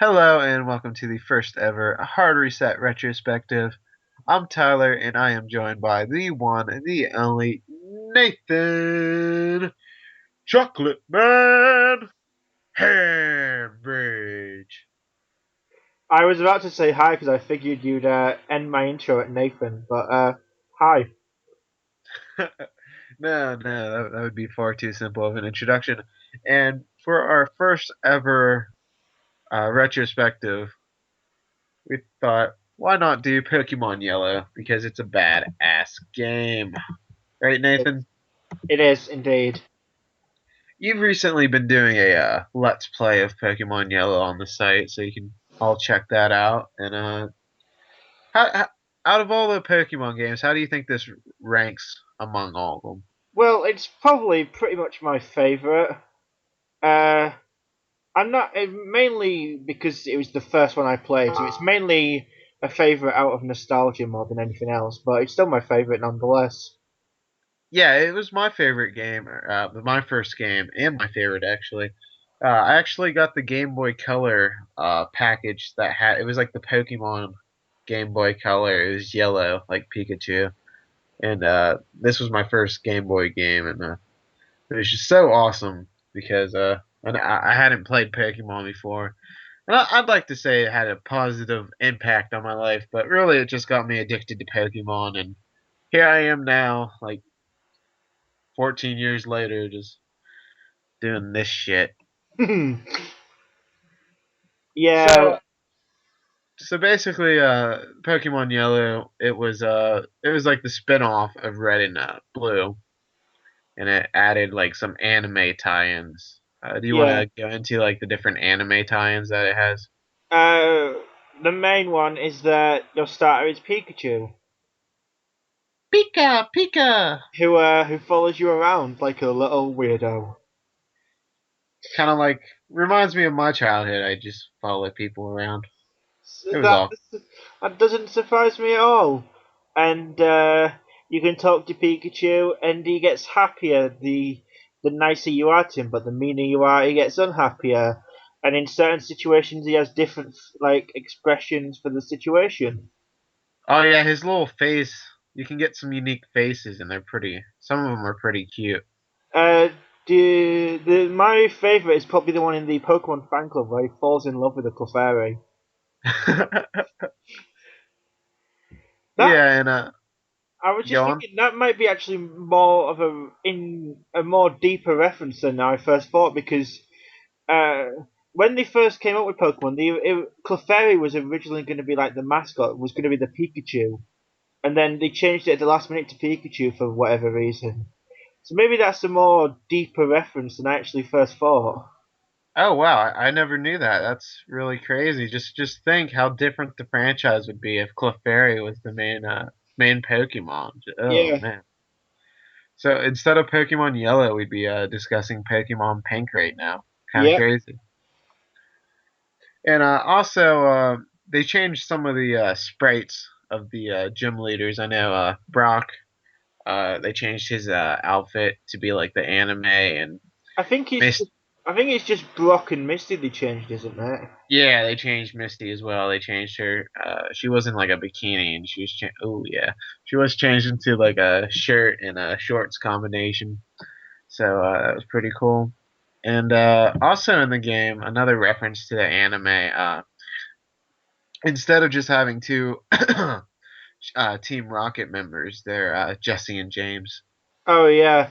Hello and welcome to the first ever Hard Reset Retrospective. I'm Tyler and I am joined by the one and the only Nathan Chocolate Man Hambridge. I was about to say hi because I figured you'd end my intro at Nathan, but hi. No, that would be far too simple of an introduction. And for our first ever retrospective, we thought, why not do Pokemon Yellow? Because it's a badass game. Right, Nathan? It is indeed. You've recently been doing a Let's Play of Pokemon Yellow on the site, so you can all check that out. And how, out of all the Pokemon games, how do you think this ranks among all of them? Well, it's probably pretty much my favourite. Uh, I'm not mainly because it was the first one I played, so it's mainly a favourite out of nostalgia more than anything else. But it's still my favourite nonetheless. Yeah, it was my favorite game, my first game, and my favorite actually. I actually got the Game Boy Color package that had it was like the Pokemon Game Boy Color. It was yellow, like Pikachu, and this was my first Game Boy game, and it was just so awesome because and I hadn't played Pokemon before. And I'd like to say it had a positive impact on my life, but really it just got me addicted to Pokemon. And here I am now, like 14 years later, just doing this shit. Yeah, So, so basically, Pokemon Yellow, it was like the spin-off of Red and Blue, and it added like some anime tie-ins. Do you want yeah. to go into like the different anime tie-ins that it has? Uh, the main one is that your starter is Pikachu, Pika, Pika. who follows you around like a little weirdo. Kind of like reminds me of my childhood. I just follow people around. So It was that all. that doesn't surprise me at all. And you can talk to Pikachu, and he gets happier the nicer you are to him, but the meaner you are, he gets unhappier. And in certain situations, he has different like expressions for the situation. Oh yeah, his little face. You can get some unique faces, and they're pretty. Some of them are pretty cute. Uh, my favorite is probably the one in the Pokemon fan club where he falls in love with the Clefairy. That Yeah, and I was just go on. thinking that might be actually more of a more deeper reference than I first thought because uh, when they first came up with Pokemon, Clefairy was originally going to be like the mascot, was going to be the Pikachu, and then they changed it at the last minute to Pikachu for whatever reason. So maybe that's a more deeper reference than I actually first thought. Oh wow, I never knew that. That's really crazy. Just think how different the franchise would be if Clefairy was the main Pokemon. Oh Yeah, man. So instead of Pokemon Yellow, we'd be discussing Pokemon Pink right now. Kind of yeah. crazy. And also, they changed some of the sprites of the gym leaders. I know Brock. They changed his outfit to be like the anime and I think it's Mist. just I think it's just Brock and Misty they changed, isn't it? Yeah, they changed Misty as well. They changed her. She wasn't like a bikini, and she was. Oh yeah, she was changed into like a shirt and a shorts combination. So that was pretty cool. And also in the game, another reference to the anime. Instead of just having two Team Rocket members, they're Jesse and James. Oh yeah,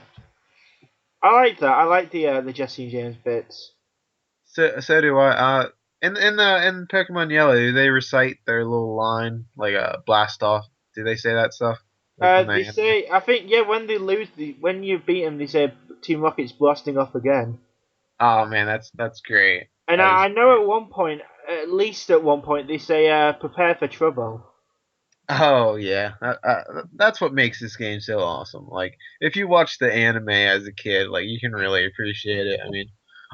I like that. I like the Jesse and James bits. So do I. In Pokemon Yellow, do they recite their little line like a blast off? Do they say that stuff like in the They anime? say I think yeah when they lose when you beat them they say Team Rocket's blasting off again. Oh man, that's great. And That is I know great. at one point, at least at one point, they say prepare for trouble. Oh yeah, that's what makes this game so awesome. Like if you watch the anime as a kid, like you can really appreciate it. I mean,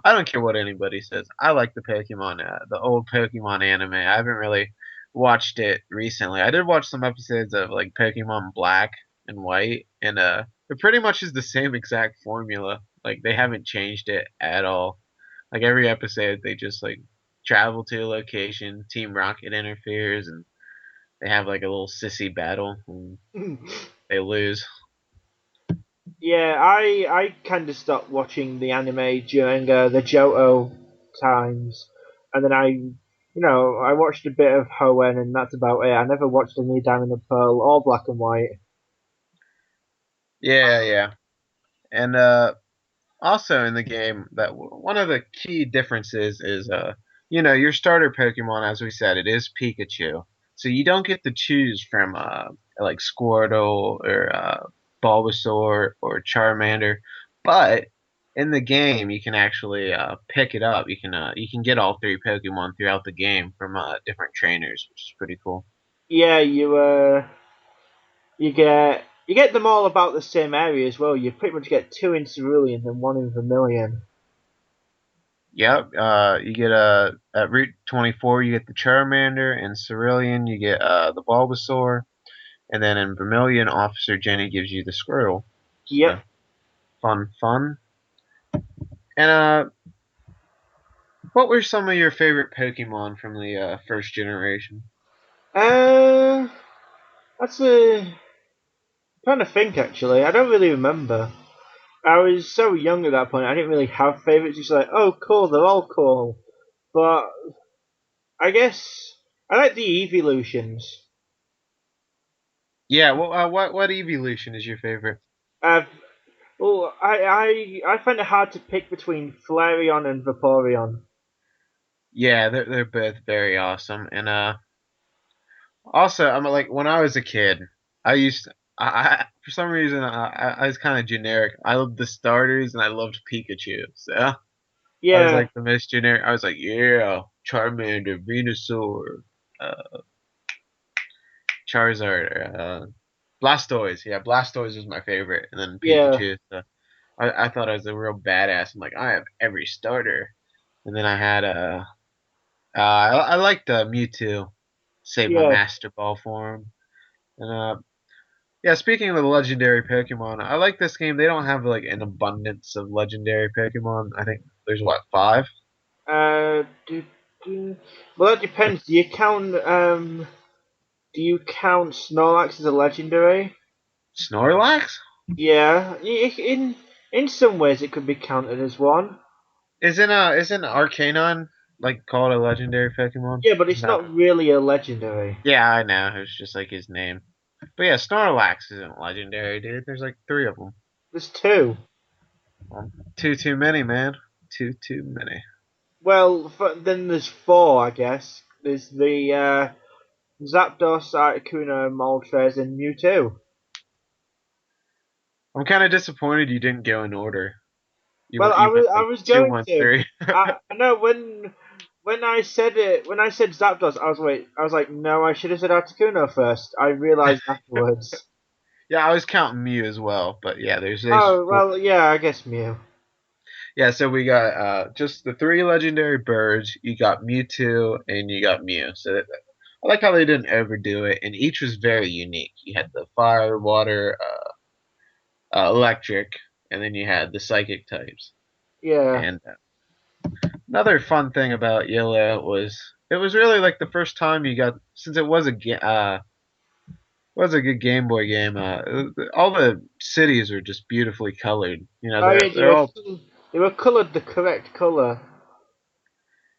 I don't care what anybody says. I like the old Pokemon anime. I haven't really watched it recently. I did watch some episodes of like Pokemon Black and White, and it pretty much is the same exact formula. Like they haven't changed it at all. Like every episode, they just like travel to a location. Team Rocket interferes, and they have like a little sissy battle, and they lose. Yeah, I kind of stopped watching the anime during the Johto times, and then I watched a bit of Hoenn, and that's about it. I never watched any Diamond and Pearl or Black and White. Yeah, yeah, and also in the game that one of the key differences is your starter Pokemon, as we said, it is Pikachu. So you don't get to choose from like Squirtle or Bulbasaur or Charmander, but in the game you can actually pick it up. You can get all three Pokemon throughout the game from different trainers, which is pretty cool. Yeah, you get them all about the same area as well. You pretty much get two in Cerulean and one in Vermilion. Yep. You get at Route 24 you get the Charmander, and Cerulean you get the Bulbasaur. And then in Vermilion, Officer Jenny gives you the Squirtle. Yep. So fun, fun. And what were some of your favorite Pokemon from the first generation? Uh, that's a trying to think actually. I don't really remember. I was so young at that point. I didn't really have favorites. It's like, oh, cool, they're all cool. But I guess I like the evolutions. Yeah. Well, what evolution is your favorite? I've well, I find it hard to pick between Flareon and Vaporeon. Yeah, they're both very awesome. And also, I'm like when I was a kid, I used to, for some reason I was kind of generic. I loved the starters and I loved Pikachu. So I was Yeah, like the most generic. I was like, yeah, Charmander, Venusaur, uh, Charizard, Blastoise. Yeah, Blastoise was my favorite, and then yeah, Pikachu. So I thought I was a real badass. I'm like, I have every starter, and then I had I liked Mewtwo. Saved my yeah. Master Ball for him, and yeah. Speaking of the legendary Pokemon, I like this game. They don't have like an abundance of legendary Pokemon. I think there's what, five? Uh, do, do. Well, that depends. Do you count Snorlax as a legendary? Snorlax? Yeah, in some ways it could be counted as one. Isn't Arcanine like called a legendary Pokemon? Yeah, but it's Isn't that? not really a legendary. Yeah, I know. It's just like his name. But yeah, Snorlax isn't legendary, dude. There's like three of them. There's two. Two too many, man. Two too many. Well, then there's four, I guess. There's the Zapdos, Articuno, Moltres, and Mewtwo. I'm kind of disappointed you didn't go in order. Well, I You went was I like was two, going one, to. three. I know when I said Zapdos, I was like, no, I should have said Articuno first. I realized afterwards. Yeah, I was counting Mew as well, but yeah, there's Oh four. well, yeah, I guess Mew. Yeah, so we got just the three legendary birds. You got Mewtwo and you got Mew. I like how they didn't overdo it, and each was very unique. You had the fire, water, electric, and then you had the psychic types. Yeah. And another fun thing about Yellow was it was really like the first time you got, since it was a good Game Boy game. All the cities are just beautifully colored. Oh yeah, They're all, they were colored the correct color.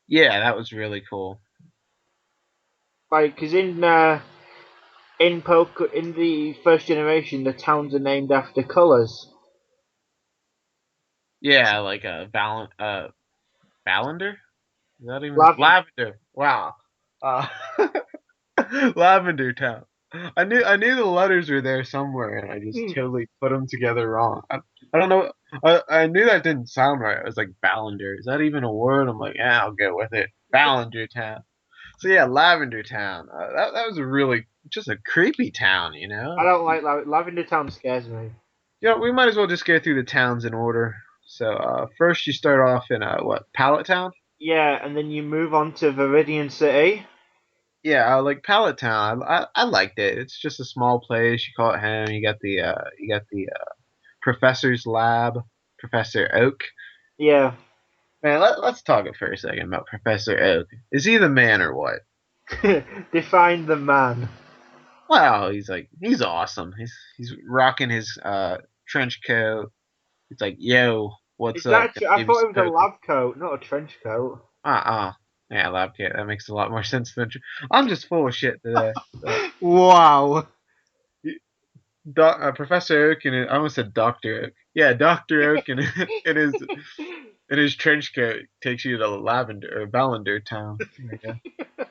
yeah, that was really cool. Like, cause in the first generation, the towns are named after colors. Yeah, like Valander. Is that even Lavender. Lavender? Wow. Uh, Lavender Town. I knew the letters were there somewhere, and I just totally put them together wrong. I don't know. I knew that didn't sound right. I was like Ballander. Is that even a word? I'm like, yeah, I'll go with it. Ballander Town. So yeah, Lavender Town. That was a really just a creepy town. I don't like Lavender Town scares me. We might as well just go through the towns in order. So first you start off in what, Pallet Town? Yeah, and then you move on to Viridian City. Yeah, like Pallet Town. I liked it. It's just a small place. You call it home. You got the professor's lab, Professor Oak, Yeah, Man, let's talk it for a second about Professor Oak. Is he the man or what? Define the man. Wow, he's awesome. He's rocking his trench coat. It's like, yo, what's Is up? that? Gonna I give you thought some it was a poking. lab coat, not a trench coat. Uh-uh. Yeah, lab coat. That makes a lot more sense than. I'm just full of shit today. Uh, Wow. Professor Oak and I almost said Doctor Oak. Yeah, Doctor Oak and in his trench coat takes you to Lavender or Ballender Town. There you go.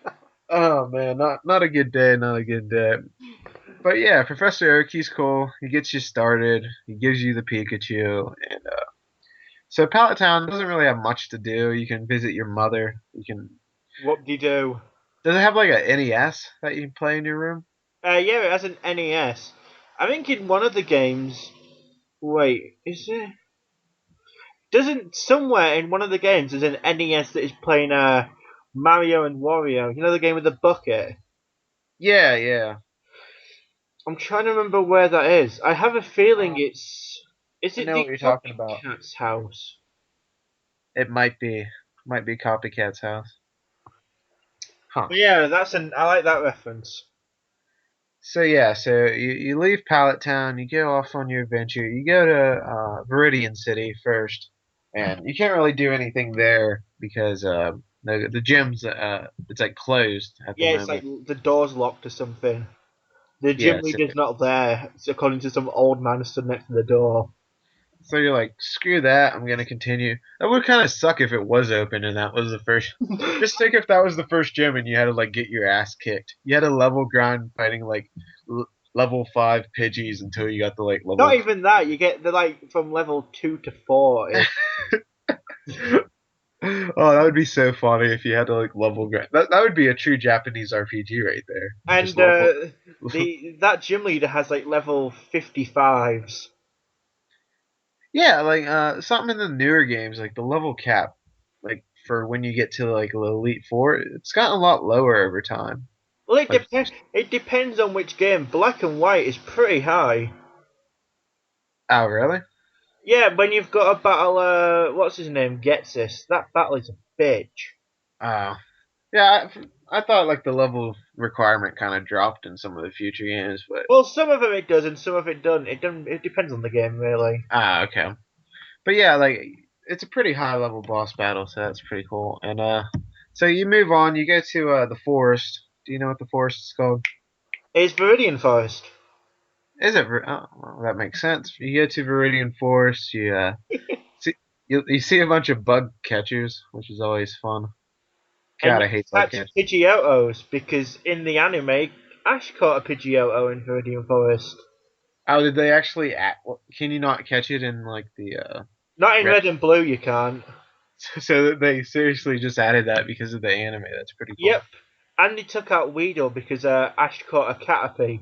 Oh man, not a good day, not a good day. But yeah, Professor Oak, he's cool. He gets you started. He gives you the Pikachu, and so Pallet Town doesn't really have much to do. You can visit your mother. You can. What do you do? Does it have like a NES that you can play in your room? Yeah, it has an NES. I think in one of the games. Wait, is there? Doesn't somewhere in one of the games there's an NES that is playing Mario and Wario? You know the game with the bucket. Yeah, yeah. I'm trying to remember where that is. I have a feeling Uh, it's. Is I it know the what you're talking about. copycat's house? It might be Copycat's house. Huh. But yeah, that's an. I like that reference. So yeah, so you leave Pallet Town, you go off on your adventure. You go to Viridian City first, and you can't really do anything there because the gym's it's like closed at the Yeah, it's like moment. the door's locked or something. The gym Yeah, so leader's not there, it's according to some old man stood next to the door. so you're like, screw that, I'm gonna continue. That would kind of suck if it was open and that was the first. Just think if that was the first gym and you had to like get your ass kicked. You had to level grind fighting like level 5 Pidgeys until you got to like Not level. even that, you get the like from level 2 to 4 ish. Oh, that would be so funny if you had to like level grind. That would be a true Japanese RPG right there. You just And level. the that gym leader has like level 55s. Yeah, like something in the newer games, like the level cap, like for when you get to like the Elite Four, it's gotten a lot lower over time. Well, Like, it depends on which game. Black and White is pretty high. oh really? Yeah, when you've got a battle, what's his name, gets this. That battle is a bitch. Oh, yeah. I thought like the level requirement kind of dropped in some of the future games, but Well, some of them it does, and some of it doesn't. It doesn't. It depends on the game, really. okay. But yeah, like it's a pretty high level boss battle, so that's pretty cool. And so you move on, you go to the forest. Do you know what the forest is called? It's Viridian Forest. Is it? Oh, well, that makes sense. You go to Viridian Forest. See you see a bunch of bug catchers, which is always fun. And God, you I hate bug catch catchers. Pidgeotos, because in the anime, Ash caught a Pidgeotto in Viridian Forest. Oh, did they actually? Can you not catch it in like the Not in red? Red and Blue, you can't. So they seriously just added that because of the anime. That's pretty cool. Yep. And they took out Weedle because Ash caught a Caterpie.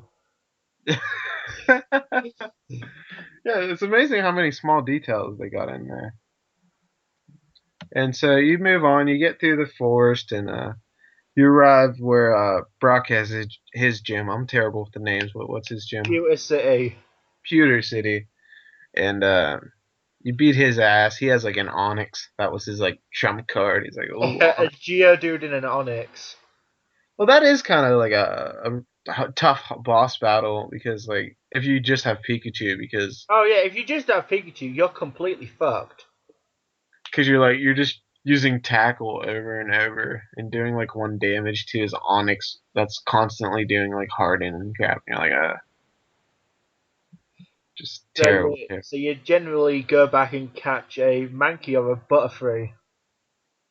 Yeah, it's amazing how many small details they got in there. And so you move on, you get through the forest, and you arrive where Brock has his gym. I'm terrible with the names. What's his gym? Pewter City. Pewter City. And you beat his ass. He has like an Onyx. That was his like trump card. He's like, oh, A Geodude and an Onyx. well, that is kind of like a tough boss battle because like if you just have Pikachu Oh yeah, if you just have Pikachu, you're completely fucked. because you're just using tackle over and over and doing like one damage to his Onyx that's constantly doing like harden and crap. You're like just So terrible. you so you generally go back and catch a Mankey or a Butterfree.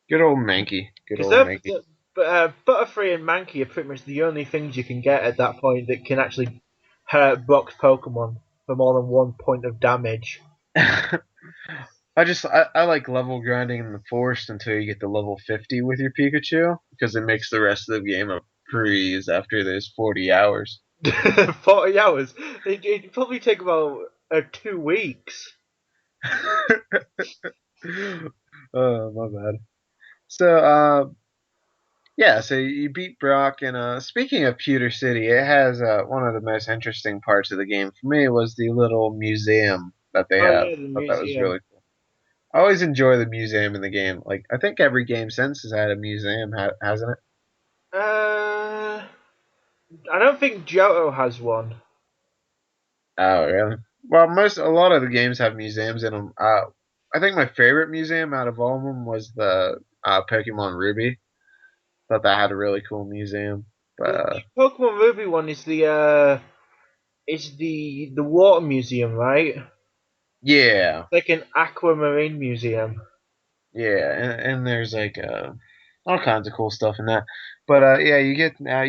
Good old Mankey. Good Because old Mankey. Butterfree and Mankey are pretty much the only things you can get at that point that can actually hurt Brock's Pokemon for more than 1 point of damage. I like level grinding in the forest until you get to level 50 with your Pikachu because it makes the rest of the game a breeze after those 40 hours. 40 hours. It'd probably take about 2 weeks. Oh, my bad. So, yeah, so you beat Brock, and speaking of Pewter City, it has one of the most interesting parts of the game for me was the little museum that they Oh have. yeah, the I thought that was museum. really cool. I always enjoy the museum in the game. Like I think every game since has had a museum, hasn't it? Uh, I don't think Johto has one. Oh, really? Well, a lot of the games have museums in them. I think my favorite museum out of all of them was the Pokemon Ruby. Thought that had a really cool museum. But The Pokemon Ruby one is the water museum, right? yeah, Like an aquamarine museum. yeah, and there's like all kinds of cool stuff in that. But yeah, you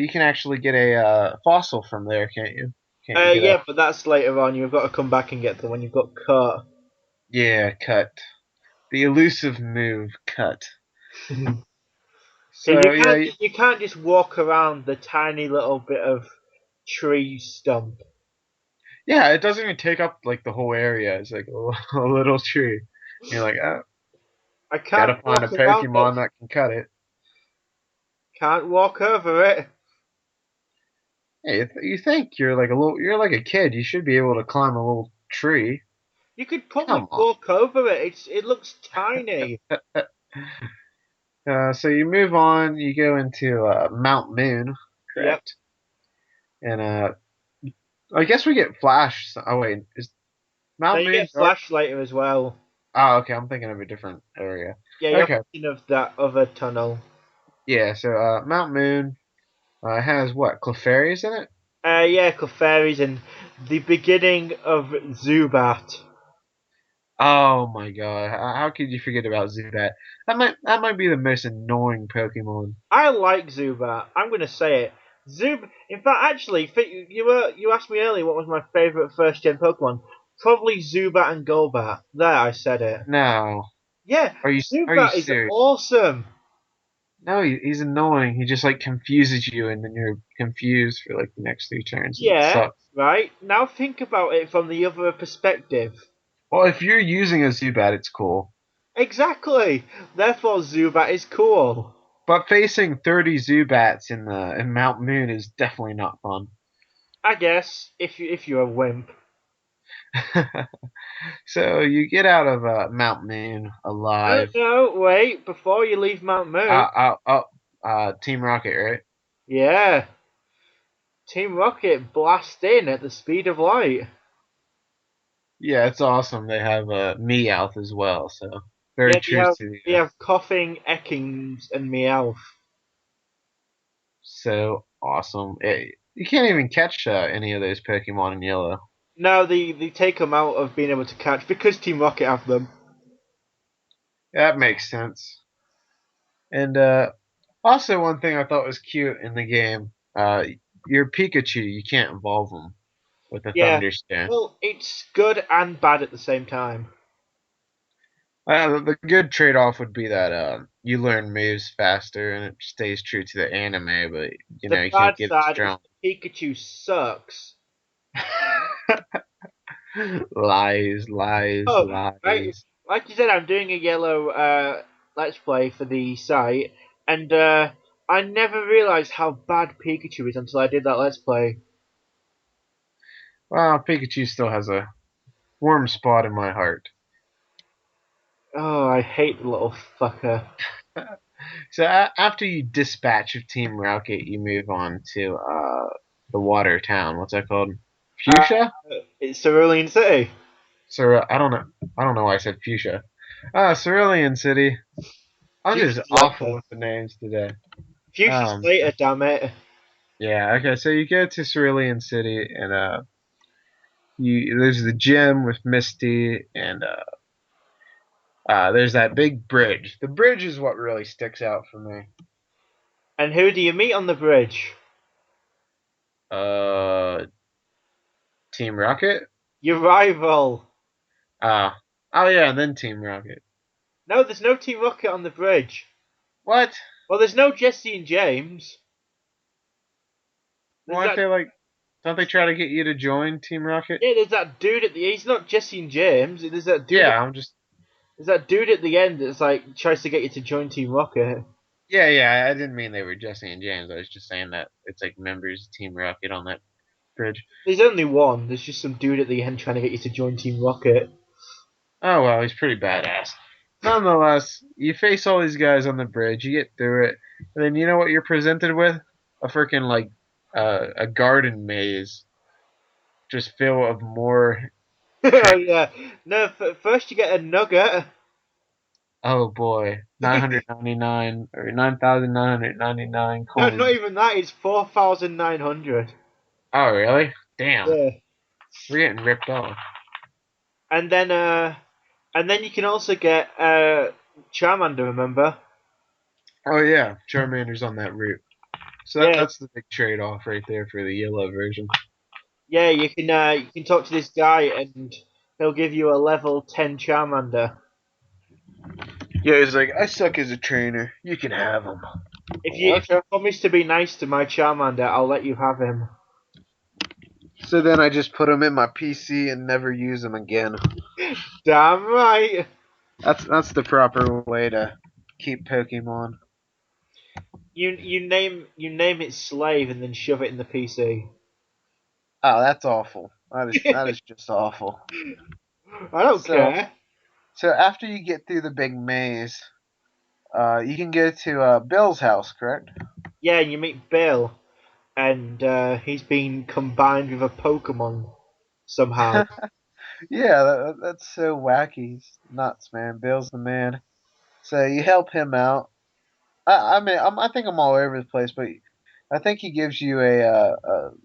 can actually get a fossil from there, can't you? Can't you get a Yeah, but that's later on. You've got to come back and get the one you've got caught. yeah cut the elusive move cut? Because So yeah, you can't just walk around the tiny little bit of tree stump. yeah, it doesn't even take up like the whole area. It's like a little tree. You're like, oh, I gotta can't find a walk around it. Pokemon that can cut it. Can't walk over it. Hey, you think you're like a kid. You should be able to climb a little tree. You could probably Come on. walk over it. It looks tiny. So you move on. You go into Mount Moon, Yep. correct? And I guess we get Flash. Oh wait, is Now Mount you Moon get dark? flash later as well. Oh, okay. I'm thinking of a different area. Yeah, you're Okay. thinking of that other tunnel. Yeah. So Mount Moon has what? Clefairies in it? Yeah, Clefairies and the beginning of Zubat. Oh my God! How could you forget about Zubat? That might be the most annoying Pokemon. I like Zubat. I'm gonna say it. In fact, actually, you asked me earlier what was my favorite first gen Pokemon. Probably Zubat and Golbat. There, I said it. No, Yeah, are you Zubat is serious? awesome. No, he's annoying. He just like confuses you, and then you're confused for like the next 3 turns, and it Yeah, sucks. right. Now think about it from the other perspective. Well, if you're using a Zubat, it's cool, Exactly. Therefore, Zubat is cool. but facing 30 Zubats in Mount Moon is definitely not fun. I guess if you're a wimp. So you get out of Mount Moon No, alive. no, wait. Before you leave Mount Moon. Team Rocket, right? Yeah. Team Rocket blast in at the speed of light. Yeah, it's awesome. They have Meowth as well, so very Yeah, true to they have coughing Ekans and Meowth. so awesome. You can't even catch any of those Pokemon in Yellow. No, they take them out of being able to catch because Team Rocket have them. That makes sense. And also, one thing I thought was cute in the game, your Pikachu, you can't evolve them with the Yeah. Thunder Stone. Well, it's good and bad at the same time. The good trade-off would be that you learn moves faster and it stays true to the anime, but The you can't bad get as side is strong. Pikachu sucks. Lies, lies, Oh, right. lies. Like you said, I'm doing a yellow let's play for the site, and I never realised how bad Pikachu is until I did that let's play. Well, Pikachu still has a warm spot in my heart. Oh, I hate the little fucker. So after you dispatch of Team Rocket, you move on to the water town. What's that called? Uh, Fuchsia? it's Cerulean City. I don't know. I don't know why I said Fuchsia. Cerulean City. I'm just Fuchsia's awful later. with the names today. Fuchsia's Um, later, damn it. yeah. Okay. So you go to Cerulean City, and there's the gym with Misty, and there's that big bridge. The bridge is what really sticks out for me. And who do you meet on the bridge? Uh, Team Rocket. Your rival. Uh, oh yeah, and then Team Rocket. No, there's no Team Rocket on the bridge. What? Well, there's no Jesse and James. There's Why aren't that they like? Don't they try to get you to join Team Rocket? yeah, there's that dude at the. He's not Jesse and James. Yeah, I'm just. There's that dude at the end that's like tries to get you to join Team Rocket. Yeah, yeah. I didn't mean they were Jesse and James. I was just saying that it's like members of Team Rocket on that bridge. There's only one. There's just some dude at the end trying to get you to join Team Rocket. Oh well, he's pretty badass. Nonetheless, you face all these guys on the bridge, you get through it, and then you know what you're presented with? A freaking like a garden maze, just full of more Oh train. yeah. No, first you get a nugget. Oh boy, 999 or 9,999 No, not coins. even that. It's 4,900. Oh really? Damn, Yeah. we're getting ripped off. And then you can also get Charmander. Remember? Oh yeah, Charmander's on that route. So Yeah. that's the big trade-off right there for the yellow version. Yeah. You can talk to this guy and he'll give you a level 10 Charmander. Yeah, he's like, I suck as a trainer. You can have him. If you Okay. promise to be nice to my Charmander, I'll let you have him. So then I just put him in my PC and never use him again. Damn right. That's the proper way to keep Pokemon. You name it slave and then shove it in the PC. Oh, that's awful. That is just awful. I don't So care. so after you get through the big maze, you can go to Bill's house, correct? Yeah, and you meet Bill, and he's been combined with a Pokemon somehow. Yeah, that's so wacky. It's nuts, man. Bill's the man. So you help him out. I mean, I think I'm all over the place, but I think he gives you a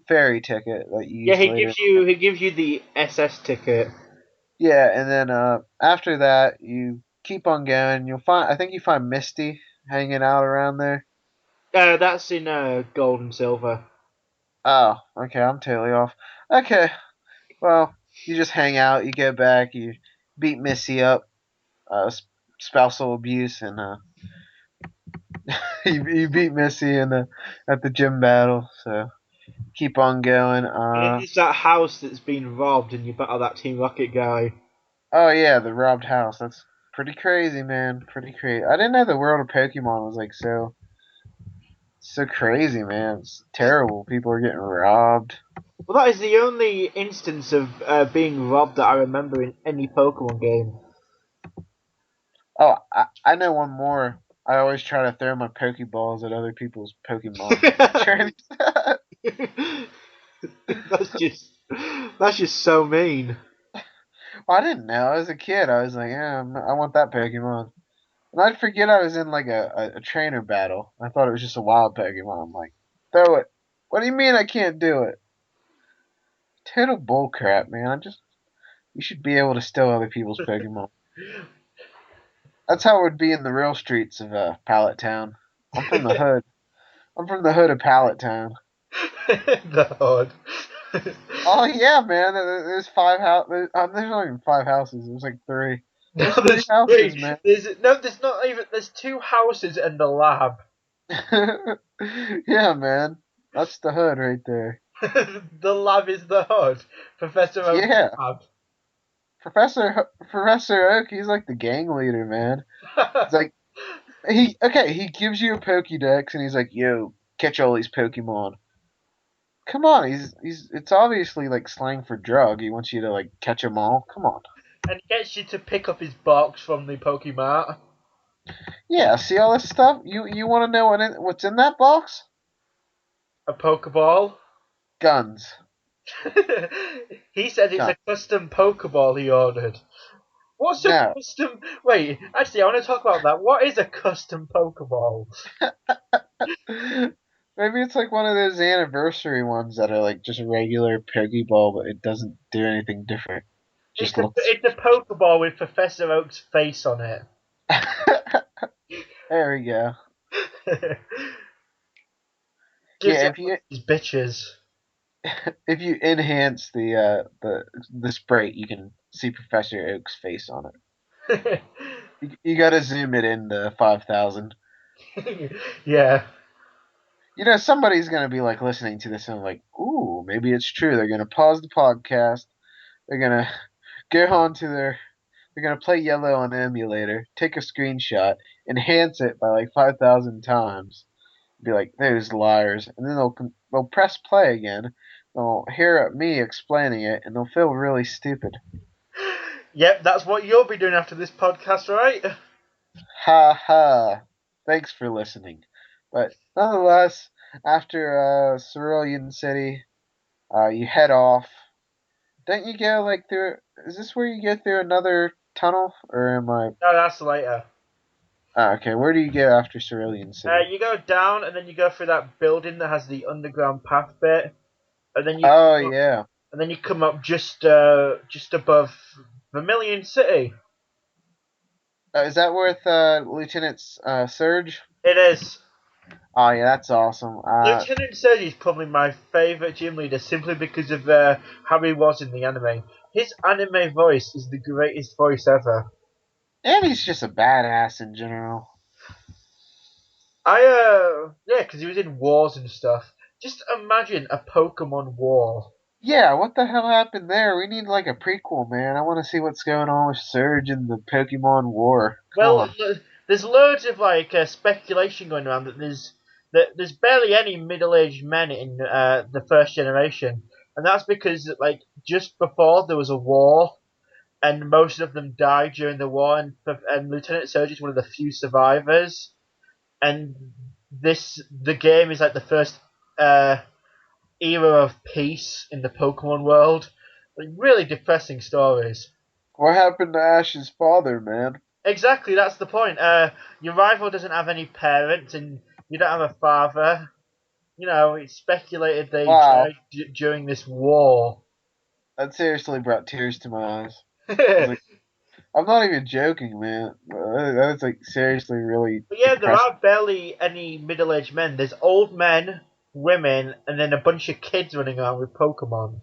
ferry ticket that you Yeah, use later. he gives you the SS ticket. Yeah, and then after that, you keep on going. You'll find, I think you find Misty hanging out around there. That's in gold and silver. Oh, okay, I'm totally off. Okay, well, you just hang out. You go back. You beat Missy up. Spousal abuse, and you beat Missy in the at the gym battle. So keep on going. And then there's that house that's been robbed, and you battle that Team Rocket guy. Oh yeah, the robbed house. That's pretty crazy, man. Pretty crazy. I didn't know the world of Pokemon was like so crazy, man. It's terrible. People are getting robbed. Well, that is the only instance of being robbed that I remember in any Pokemon game. Oh, I know one more. I always try to throw my Pokeballs at other people's Pokemon trainers. That's just so mean. I didn't know. I was a kid. I was like, yeah, I want that Pokemon. And I'd forget I was in like a trainer battle. I thought it was just a wild Pokemon. I'm like, throw it. What do you mean I can't do it? Total bullcrap, man. You should be able to steal other people's Pokemon. That's how it would be in the real streets of Pallet Town. I'm from the hood. I'm from the hood of Pallet Town. The hood. Oh yeah, man. There's five house. There's not even five houses. There's like three. No, There's three there's houses, three. man. There's not even. There's two houses and a lab. Yeah, man. That's the hood right there. The lab is the hood. Professor Oak's Yeah, lab. Professor Oak. He's like the gang leader, man. He's like he okay. He gives you a Pokédex and he's like, "Yo, catch all these Pokemon." Come on, he's. It's obviously like slang for drug. He wants you to like catch them all. Come on. And he gets you to pick up his box from the Pokemart. Yeah, see all this stuff? You want to know what's in that box? A Pokeball. Guns. He said it's Guns. a custom Pokeball he ordered. What's a No. custom? Wait, actually, I want to talk about that. What is a custom Pokeball? Maybe it's like one of those anniversary ones that are like just a regular Pokeball, but it doesn't do anything different. Just looks. It's a Pokeball with Professor Oak's face on it. There we go. Gives Yeah, off these bitches. if you enhance the sprite, you can see Professor Oak's face on it. You gotta zoom it in to 5,000. Yeah. You know, somebody's gonna be like listening to this and like, ooh, maybe it's true. They're gonna pause the podcast. They're gonna go on to their. They're gonna play Yellow on the emulator, take a screenshot, enhance it by like 5,000 times. Be like, those liars, and then they'll press play again. They'll hear me explaining it, and they'll feel really stupid. Yep, that's what you'll be doing after this podcast, right? Ha ha. Thanks for listening. But nonetheless, after Cerulean City, you head off. Don't you go like through? Is this where you go through another tunnel, or am I? No, that's later. Okay, where do you go after Cerulean City? You go down and then you go through that building that has the underground path bit, and then you Oh come up, yeah. just above Vermilion City. Is that with Lieutenant Surge? It is. Oh yeah, that's awesome. Lieutenant Surge is probably my favourite gym leader simply because of how he was in the anime. His anime voice is the greatest voice ever. And he's just a badass in general. Yeah, because he was in wars and stuff. Just imagine a Pokemon war. Yeah, what the hell happened there? We need like a prequel, man. I want to see what's going on with Surge and the Pokemon War. Come Well, on. there's loads of like speculation going around that there's barely any middle-aged men in the first generation, and that's because like just before there was a war, and most of them died during the war, and Lieutenant Surge is one of the few survivors, and the game is like the first uh, era of peace in the Pokemon world. Like, really depressing stories. What happened to Ash's father, man? Exactly, that's the point. Your rival doesn't have any parents, and you don't have a father. You know, it's speculated they Wow, died during this war. that seriously brought tears to my eyes. I was But like, I'm not even joking, man. That's like seriously really yeah, there depressing. are barely any middle-aged men. There's old men, women, and then a bunch of kids running around with Pokemon.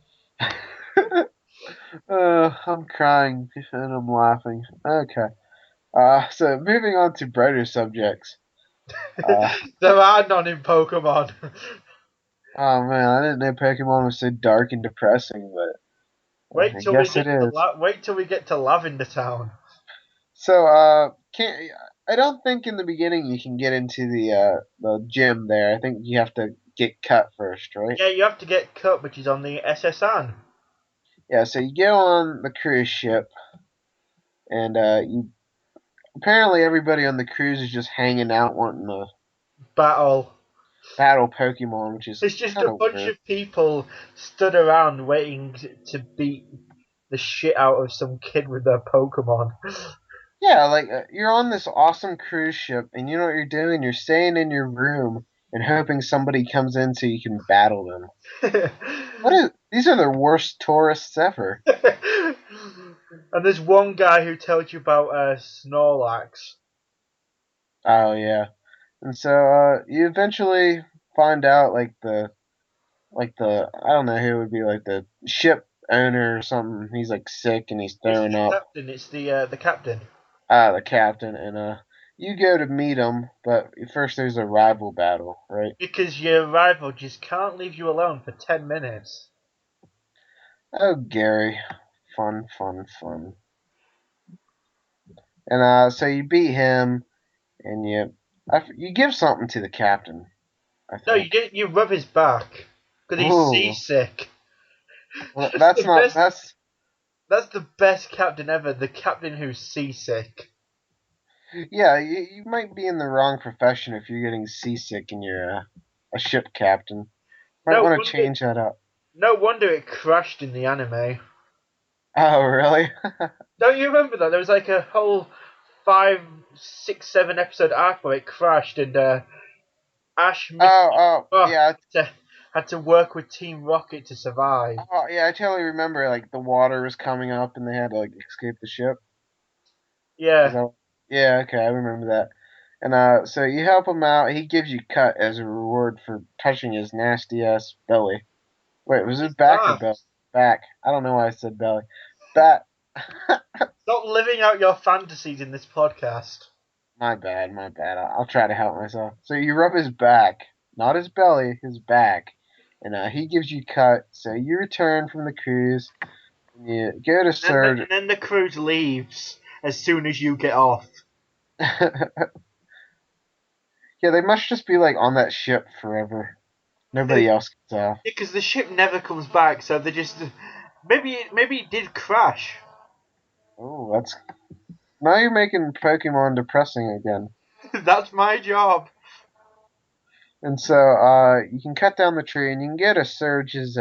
I'm crying and I'm laughing. Okay. So moving on to brighter subjects. Uh, There are none in Pokemon. oh man, I didn't know Pokemon was so dark and depressing, but I guess it is. Wait till we get to Lavender Town. So, can't I don't think in the beginning you can get into the gym there. I think you have to get cut first, right? Yeah, you have to get cut, which is on the SSN Yeah. So you get on the cruise ship, and you apparently everybody on the cruise is just hanging out wanting to battle. battle Pokemon, which is It's just kind a of bunch weird. of people stood around waiting to beat the shit out of some kid with their Pokemon. Yeah, like you're on this awesome cruise ship, and you know what you're doing? You're staying in your room and hoping somebody comes in so you can battle them. What is? These are the worst tourists ever. And there's one guy who tells you about Snorlax. Oh yeah. And so you eventually find out like the I don't know who would be like the ship owner or something. He's like sick and he's It's throwing the up. captain. It's the captain. The captain and you go to meet him, but first there's a rival battle, right? Because your rival just can't leave you alone for 10 minutes. Oh Gary, fun, fun, fun. And so you beat him and you give something to the captain, I No, you think. didn't. You rub his back because he's Ooh, seasick. well, That's that's the not best. that's That's the best captain ever. The captain who's seasick. yeah. You might be in the wrong profession if you're getting seasick and you're a ship captain. Might No want to wonder. change that up. No wonder it crashed in the anime. Oh, really? Don't you remember that? There was like a whole 5, 6, 7 episode arc where it crashed and Ash, Oh, Misty, oh, oh, yeah. had to work with Team Rocket to survive. Oh, yeah. I totally remember. Like the water was coming up and they had to like escape the ship. Is Yeah, that? Yeah. Okay, I remember that. And so you help him out. He gives you cut as a reward for touching his nasty ass belly. Wait, was it's it back or that. belly? Back. I don't know why I said belly. That. Stop living out your fantasies in this podcast. My bad, my bad. I'll try to help myself. So you rub his back, not his belly, his back, and he gives you cut. So you return from the cruise, and you go to Surge. And then the cruise leaves as soon as you get off. Yeah, they must just be like on that ship forever. Nobody else gets off. Because the ship never comes back, so they just maybe it did crash. Oh, that's. Now you're making Pokemon depressing again. That's my job. And so you can cut down the tree and you can get a Surge's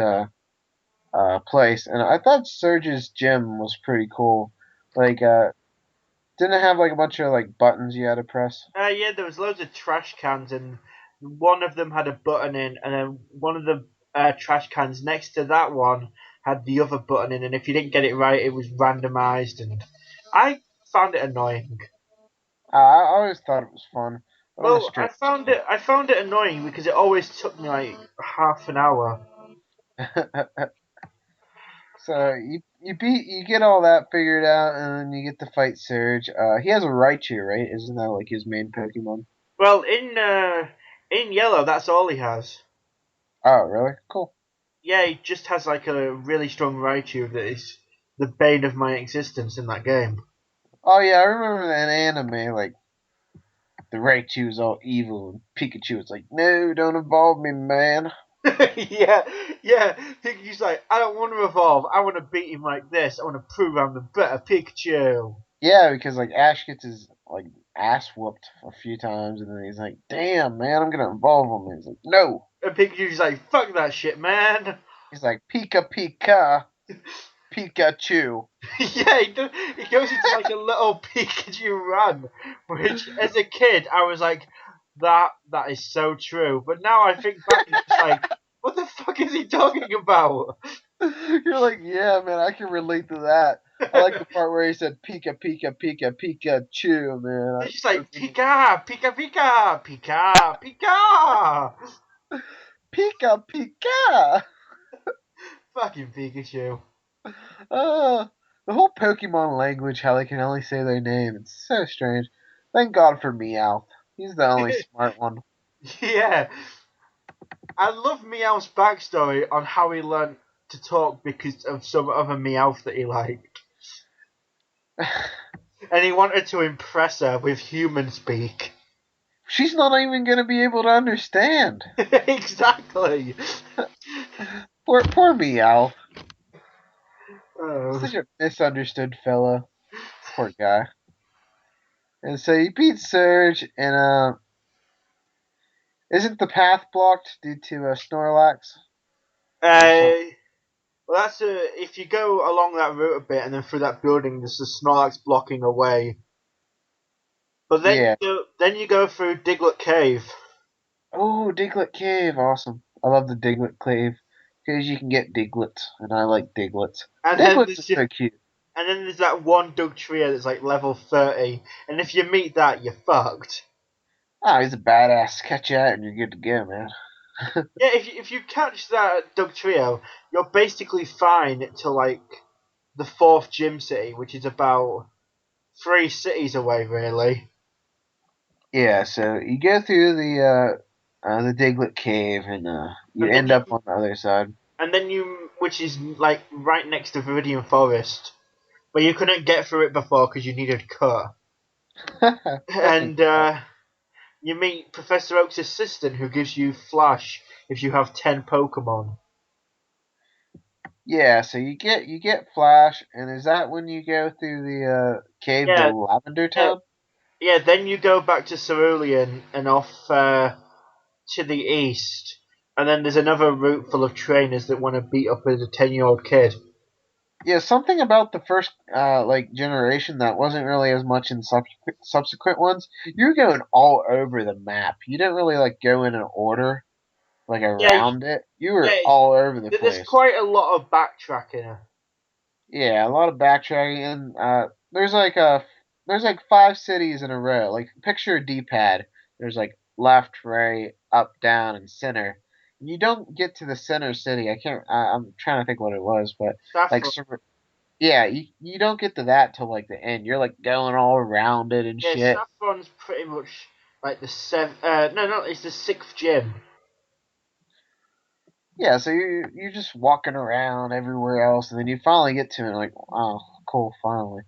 place. And I thought Surge's gym was pretty cool. Like didn't it have like a bunch of like buttons you had to press? Yeah, there was loads of trash cans, and one of them had a button in, and then one of the trash cans next to that one had the other button in, and if you didn't get it right, it was randomized, and I found it annoying. I always thought it was fun, but I'm a Well, strict kid. I found it annoying because it always took me like half an hour. So you get all that figured out, and then you get to fight Surge. He has a Raichu, right? Isn't that like his main Pokemon? Well, in yellow, that's all he has. Oh, really? Cool. Yeah, he just has like a really strong Raichu that is the bane of my existence in that game. Oh yeah, I remember that anime. Like the Raichu is all evil, and Pikachu is like, "No, don't involve me, man." yeah, yeah. Pikachu's like, I don't want to evolve. I want to beat him like this. I want to prove I'm the better Pikachu. Yeah, because like Ash gets his like ass whooped a few times, and then he's like, "Damn, man, I'm gonna involve him." And he's like, "No." And Pikachu's like, fuck that shit, man. He's like, "Pika Pika Pikachu." yeah, he goes into like a little Pikachu run, which as a kid I was like, that is so true. But now I think back, and it's like, what the fuck is he talking about? You're like, "Yeah, man, I can relate to that." I like the part where he said "Pika Pika Pika Pikachu," man. It's just like Pika, Pika, Pika, Pika, Pika. Pika Pika. Fucking Pikachu. Uh, the whole Pokemon language, how they can only say their name, it's so strange. Thank God for Meowth. He's the only smart one. yeah, I love Meow's backstory on how he learned to talk because of some other Meowth that he liked. And he wanted to impress her with human speak. She's not even gonna be able to understand. exactly. Poor Meowth. He's Oh. such a misunderstood fella. Poor guy. And so he beats Surge, and isn't the path blocked due to Snorlax or something? Uh, well, that's if you go along that route a bit and then through that building, there's the Snorlax blocking away. But Yeah. then you go through Diglett Cave, Oh, Diglett Cave, awesome. I love the Diglett Cave because you can get Diglets, and I like Diglets. and then Diglets there's are so cute. that one Dugtrio that's like level 30, and if you meet that, you're fucked. Oh, he's a badass. Catch that, and you're good to go, man. Yeah, if you catch that Dugtrio, you're basically fine till like the fourth gym city, which is about 3 cities away, really. Yeah, so you go through the Diglett Cave, and you And then end up on the other side. which is like right next to Viridian Forest, but you couldn't get through it before because you needed cut. Fucking And cat. you meet Professor Oak's assistant, who gives you Flash if you have 10 Pokemon. Yeah, so you get Flash, and is that when you go through the cave to Yeah, Lavender yeah, Town? yeah. Then you go back to Cerulean and off to the east, and then there's another route full of trainers that want to beat up a 10-year-old kid. Yeah, something about the first like generation that wasn't really as much in subsequent ones. You're going all over the map. You didn't really like go in an order like Yeah, around it. You were yeah. all over the There's place. quite a lot of backtracking. Yeah, a lot of backtracking, and there's like 5 cities in a row. Like picture a D-pad. There's like left, right, up, down, and center. And you don't get to the center city. I'm trying to think what it was, but like Saffron. yeah, you don't get to that till like the end. You're like going all around it and Yeah, shit. Saffron's pretty much like the seventh. No, it's the sixth gym. Yeah, so you're just walking around everywhere else, and then you finally get to it, like, oh, cool, finally.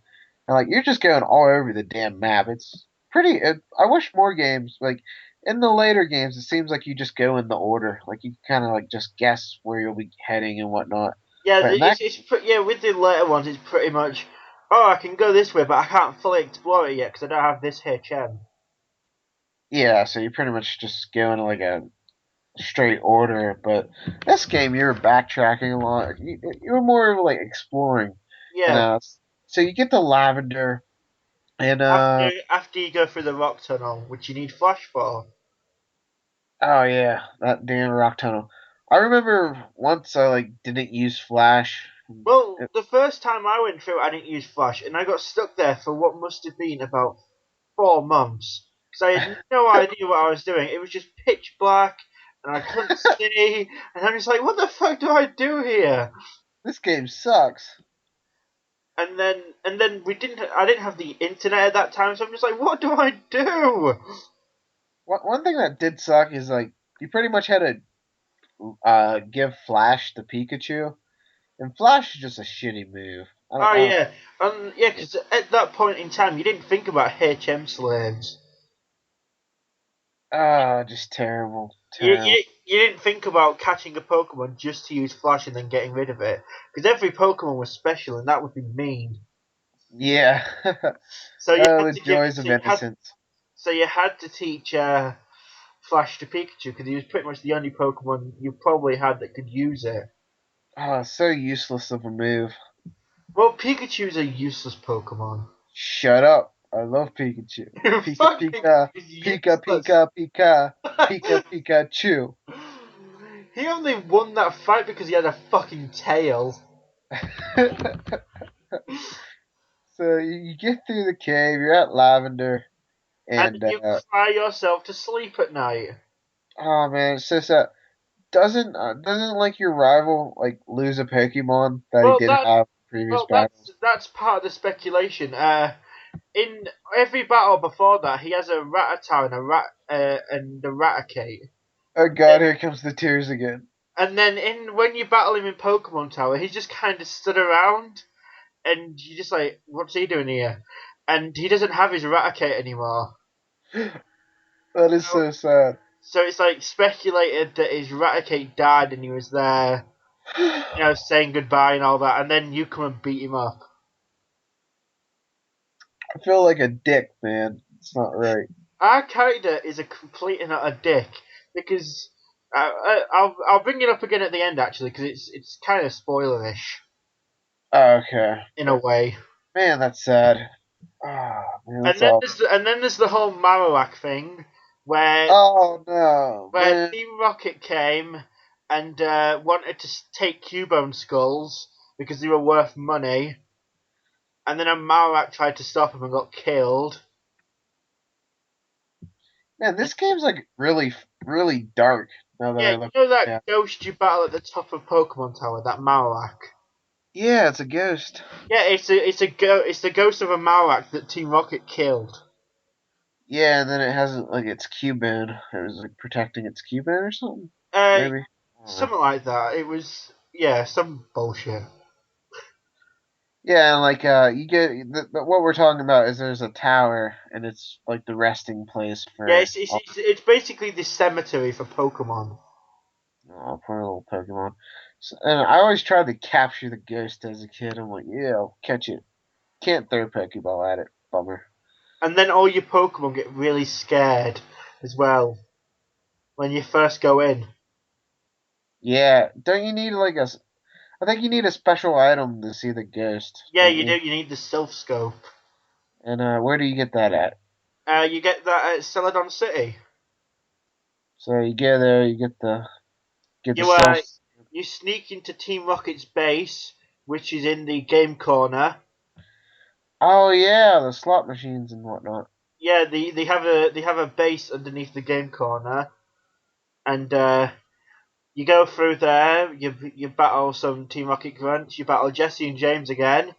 And like you're just going all over the damn map. It's pretty. I wish more games like in the later games. It seems like you just go in the order, like you kind of like just guess where you'll be heading and whatnot. Yeah, But in that, yeah. With the later ones, it's pretty much. Oh, I can go this way, but I can't fully explore it yet because I don't have this HM. Yeah, so you pretty much just go in like a straight order. But this game, you're backtracking a lot. You're more like exploring, and Yeah, so you get the lavender, and after you go through the rock tunnel, which you need flash for. oh yeah, that damn rock tunnel. I remember once I like didn't use flash. Well, the first time I went through, I didn't use flash, and I got stuck there for what must have been about 4 months because I had no idea what I was doing. It was just pitch black, and I couldn't see, and I'm just like, what the fuck do I do here? This game sucks. And then I didn't have the internet at that time, so I'm just like, what do I do? One thing that did suck is like you pretty much had to give Flash the Pikachu, and Flash is just a shitty move. Oh I don't, yeah, yeah, because at that point in time, you didn't think about HM slaves. just terrible, You, terrible. you, you didn't think about catching a Pokemon just to use Flash and then getting rid of it. Because every Pokemon was special and that would be mean. Yeah. So you Oh, had the to give joys so of you had innocence. so you had to teach Flash to Pikachu because he was pretty much the only Pokemon you probably had that could use it. Oh, so useless of a move. Well, Pikachu's a useless Pokemon. Shut up. I love Pikachu. Pika Fucking Pika, is Pika useless. Pika Pika, Pika Pikachu. He only won that fight because he had a fucking tail. So you get through the cave, you're at Lavender, And and you cry yourself to sleep at night. oh man, it's just that doesn't like your rival like lose a Pokemon that he Well, did that have in previous well, battles. that's part of the speculation. In every battle before that, he has a Rattata and a Raticate. Oh god, here comes the tears again. And then in when you battle him in Pokemon Tower, he's just kind of stood around, and you're just like, what's he doing here? And he doesn't have his Raticate anymore. That is So, so sad. so it's like speculated that his Raticate died and he was there, saying goodbye and all that, and then you come and beat him up. I feel like a dick, man. It's not right. Our character is a complete and utter dick because I'll bring it up again at the end actually because it's kind of spoilerish Okay. in a way. Man, that's sad. Ah, man, And that's then awful. there's the whole Marowak thing where Oh no, where man. Team Rocket came and wanted to take Cubone skulls because they were worth money, and then a Marowak tried to stop him and got killed. Man, And this game's like really, really dark now that yeah, I you look know that at it. ghost you battle at the top of Pokemon Tower, that Marowak. Yeah, it's a ghost. Yeah, it's the ghost of a Marowak that Team Rocket killed. Yeah, and then it has like its Cubone. It was like protecting its Cubone or something. Uh, Maybe. I don't know. Something like that. It was some bullshit. Yeah, and like you get what we're talking about is there's a tower and it's like the resting place Yeah, for all it's basically the cemetery for Pokemon. oh, poor little Pokemon. So, and I always tried to capture the ghost as a kid. I'm like, yeah, I'll catch it. Can't throw a Pokeball at it. Bummer. And then all your Pokemon get really scared as well when you first go in. Yeah, don't you need like I think you need a special item to see the ghost, Yeah, don't you do. you? You need the Stealth Scope. And where do you get that at? You get that at Celadon City. So you go there, you get the You self. you sneak into Team Rocket's base, which is in the game corner. Oh yeah, the slot machines and whatnot. Yeah, they have a base underneath the game corner, and you go through there. You battle some Team Rocket grunts. You battle Jesse and James again,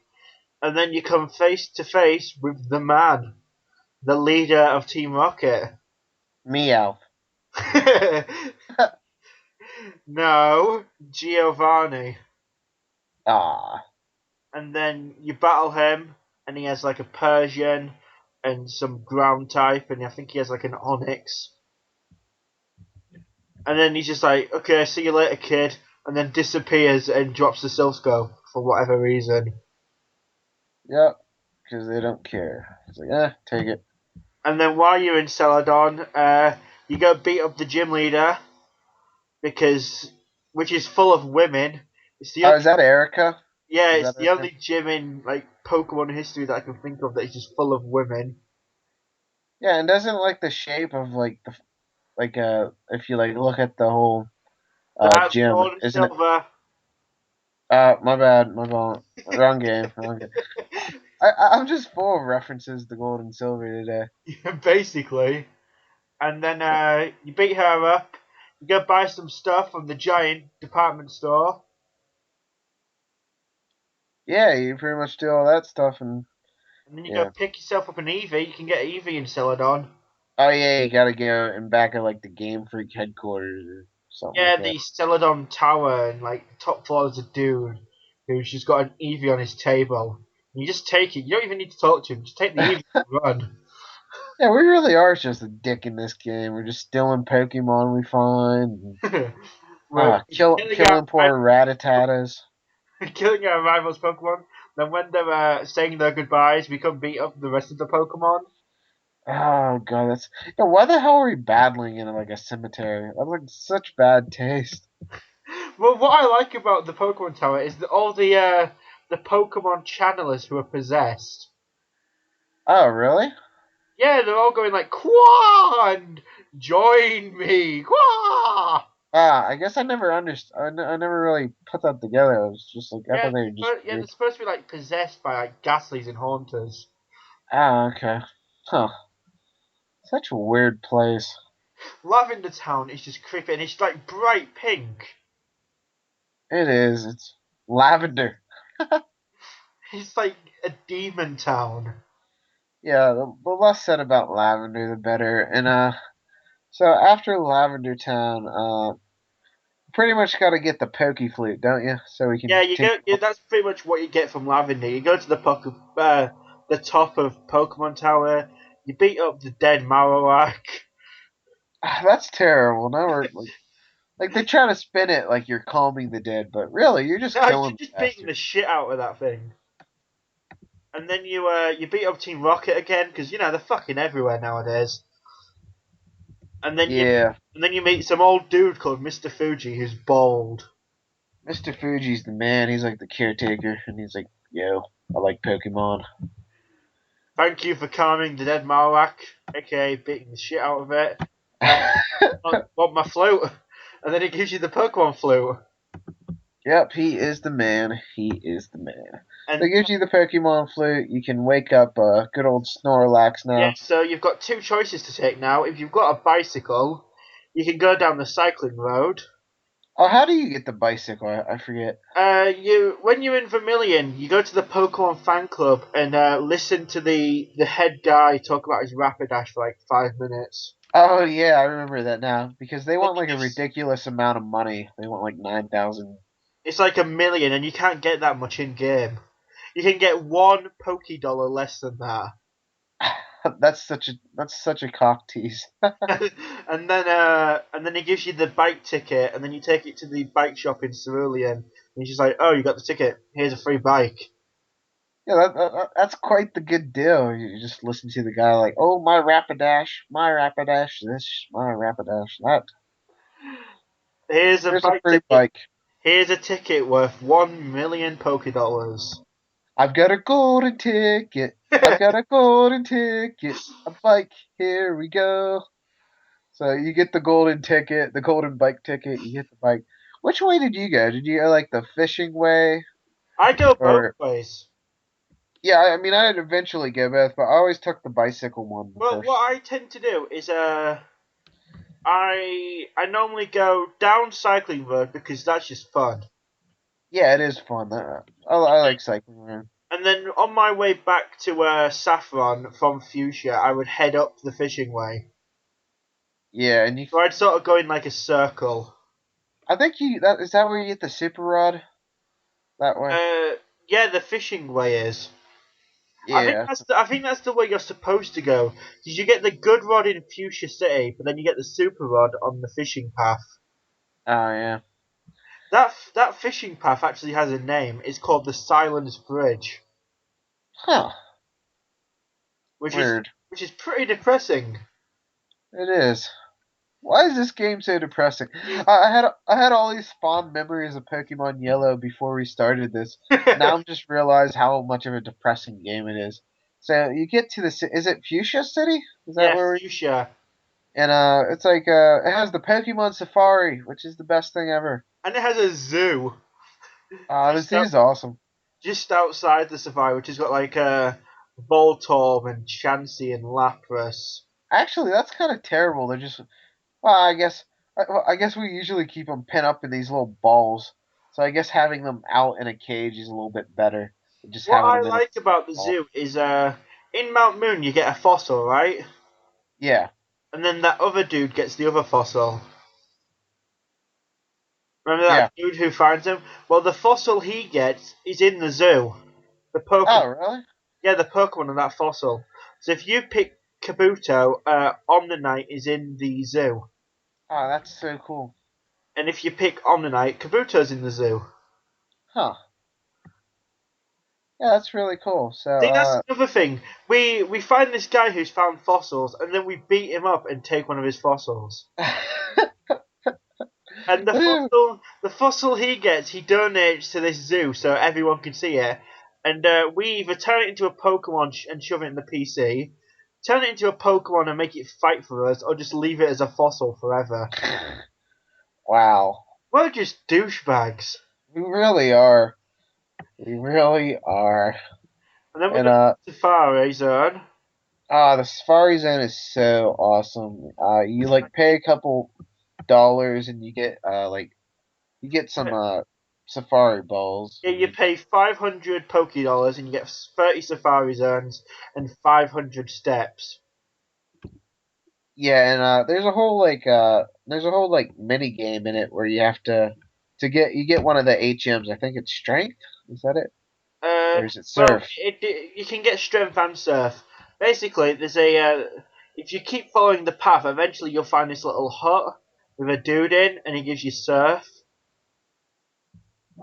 and then you come face to face with the man, the leader of Team Rocket. Meow. No, Giovanni. Ah, And then you battle him, and he has like a Persian and some ground type, and I think he has like an Onyx. And then he's just like, okay, see you later, kid, and then disappears and drops the Silph Scope for whatever reason. Yep, because they don't care. It's like, take it. And then while you're in Celadon, you go beat up the gym leader because which is full of women. It's the Oh, only, is that Erica? yeah, Is it's that the her name? only gym in like Pokemon history that I can think of that is just full of women. Yeah, and doesn't like the shape of like the like if you like look at the whole That's gym, gold and isn't it? silver. My bad, my fault. Wrong game, wrong game. I'm just full of references to gold and silver today. Basically. And then you beat her up. You go buy some stuff from the giant department store. Yeah, you pretty much do all that stuff, and And then you go yeah. pick yourself up an Eevee. You can get an Eevee in Celadon. Oh yeah, you gotta go and back at like the Game Freak headquarters or something like Yeah, that. the Celadon Tower and like the top floor is a dude who's just got an Eevee on his table. And you just take it. You don't even need to talk to him. Just take the Eevee and run. Yeah, we really are just a dick in this game. We're just stealing Pokemon we find. And, We're killing our killing poor Ratatatas. killing our rivals Pokemon. Then when they're saying their goodbyes, we come beat up the rest of the Pokemon. Oh god, that's yeah. Why the hell are we battling in like a cemetery? That's like such bad taste. Well, what I like about the Pokemon Tower is that all the Pokemon channelers who are possessed, Oh really? yeah, they're all going like Quan, join me, Quan. Ah, I guess I never understood. I never really put that together. I was just like I Yeah, thought they were just yeah, they're weird. supposed to be like possessed by like Ghastlies and Haunters. Ah, okay. Huh. Such a weird place. Lavender Town is just creepy, and it's like bright pink. It is. It's lavender. It's like a demon town. Yeah, the less said about lavender, the better. And so after Lavender Town, pretty much got to get the Pokey Flute, don't you? So we Yeah, can you continue. go. Yeah, that's pretty much what you get from Lavender. You go to the top of Pokemon Tower. You beat up the dead Marowak. Ah, that's terrible. Now we're like they're trying to spin it like you're calming the dead, but really you're just No, you're killing the just beating bastard. the shit out of that thing. And then you beat up Team Rocket again because you know they're fucking everywhere nowadays. And then you Yeah, and then you meet some old dude called Mr. Fuji who's bald. Mr. Fuji's the man. He's like the caretaker, and he's like, "Yo, I like Pokemon." Thank you for calming the dead Marowak, aka beating the shit out of it. Uh, want my flute? And then it gives you the Pokemon flute. Yep, he is the man. He is the man. So it And gives you the Pokemon flute. You can wake up good old Snorlax yeah, now. so you've got two choices to take now. If you've got a bicycle, you can go down the cycling road. Oh, how do you get the bicycle? I forget. You when you're in Vermilion, you go to the Pokemon fan club and listen to the head guy talk about his Rapidash for like 5 minutes. Oh yeah, I remember that now because they Then want he like a gives ridiculous amount of money. They want like 9,000. it's like a million, and you can't get that much in game. You can get one Poké Dollar less than that. That's such a cock tease. And then he gives you the bike ticket, and then you take it to the bike shop in Cerulean. And he's just like, "Oh, you got the ticket. Here's a free bike." Yeah, that's quite the good deal. You just listen to the guy like, "Oh, my Rapidash, this, my Rapidash, that." Here's a Here's a bike free ticket. bike. Here's a ticket worth 1 million Poké Dollars. I've got a golden ticket. I've got a golden ticket. A bike. Here we go. So you get the golden ticket, the golden bike ticket. You get the bike. Which way did you go? Did you go like the fishing way, I go both or ways. yeah? I mean, I'd eventually go both, but I always took the bicycle one the Well, first. what I tend to do is I normally go down cycling road because that's just fun. Yeah, it is fun. I like cycling around. And then on my way back to Saffron from Fuchsia, I would head up the fishing way. Yeah, and you. So I'd sort of go in like a circle. I think you that is that where you get the super rod that way. Uh, yeah, the fishing way is. Yeah. I think that's the way you're supposed to go. Because you get the good rod in Fuchsia City, but then you get the super rod on the fishing path. Oh yeah. That fishing path actually has a name. It's called the Silence Bridge. Huh. which is Weird. which is pretty depressing. It is. Why is this game so depressing? I had all these fond memories of Pokemon Yellow before we started this. Now I'm just realized how much of a depressing game it is. So you get to the is it Fuchsia City? Is that Yeah, where we? fuchsia, And it's like it has the Pokemon Safari, which is the best thing ever. and it has a zoo This just out, is awesome. just outside the safari, which has got like a Voltorb and Chansey and Lapras. Actually, that's kind of terrible. They're just well, I guess we usually keep them pent up in these little balls. So I guess having them out in a cage is a little bit better than just What having I them in a like about the ball. zoo is in Mount Moon you get a fossil, right? Yeah, And then that other dude gets the other fossil. Remember that yeah. dude who finds him? Well, the fossil he gets is in the zoo. The Pokemon, Oh, really? yeah, the Pokemon and that fossil. So if you pick Kabuto, Omnanite is in the zoo, Oh, that's so cool. and if you pick Omnanite, Kabuto's in the zoo. Huh. Yeah, that's really cool. So, See, that's another thing. We find this guy who's found fossils, and then we beat him up and take one of his fossils. And the fossil he gets, he donates to this zoo so everyone can see it. And we either turn it into a Pokemon and shove it in the PC, turn it into a Pokemon and make it fight for us, or just leave it as a fossil forever. wow. We're just douchebags. We really are. We really are. And then we And go to Safari Zone. the Safari Zone is so awesome. You like pay a couple dollars and you get you get some Safari balls. Yeah, you pay 500 Poké Dollars and you get 30 Safari Zones and 500 steps. Yeah, and there's a whole like mini game in it where you have to get you get one of the HMs. I think it's strength. Is that it? Uh, Or is it well, surf? you can get strength and surf. Basically, there's a if you keep following the path, eventually you'll find this little hut with a dude in, and he gives you surf.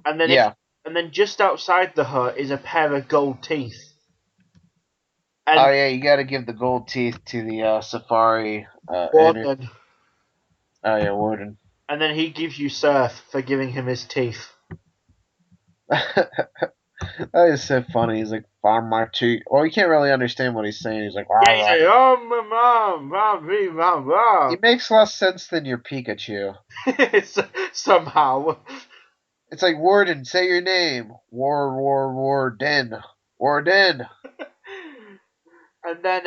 And then if Yeah. and then just outside the hut is a pair of gold teeth, Oh and yeah, you got to give the gold teeth to the Safari owner. Warden, Oh yeah, Warden. and then he gives you surf for giving him his teeth. That is so funny. He's like, farm my teeth. Well, you can't really understand what he's saying. He's like, Yeah, rah he's rah. like, oh, mom, mom, me, mom, He mom. makes less sense than your Pikachu. Somehow. It's like Warden, say your name. Warden. Warden. And then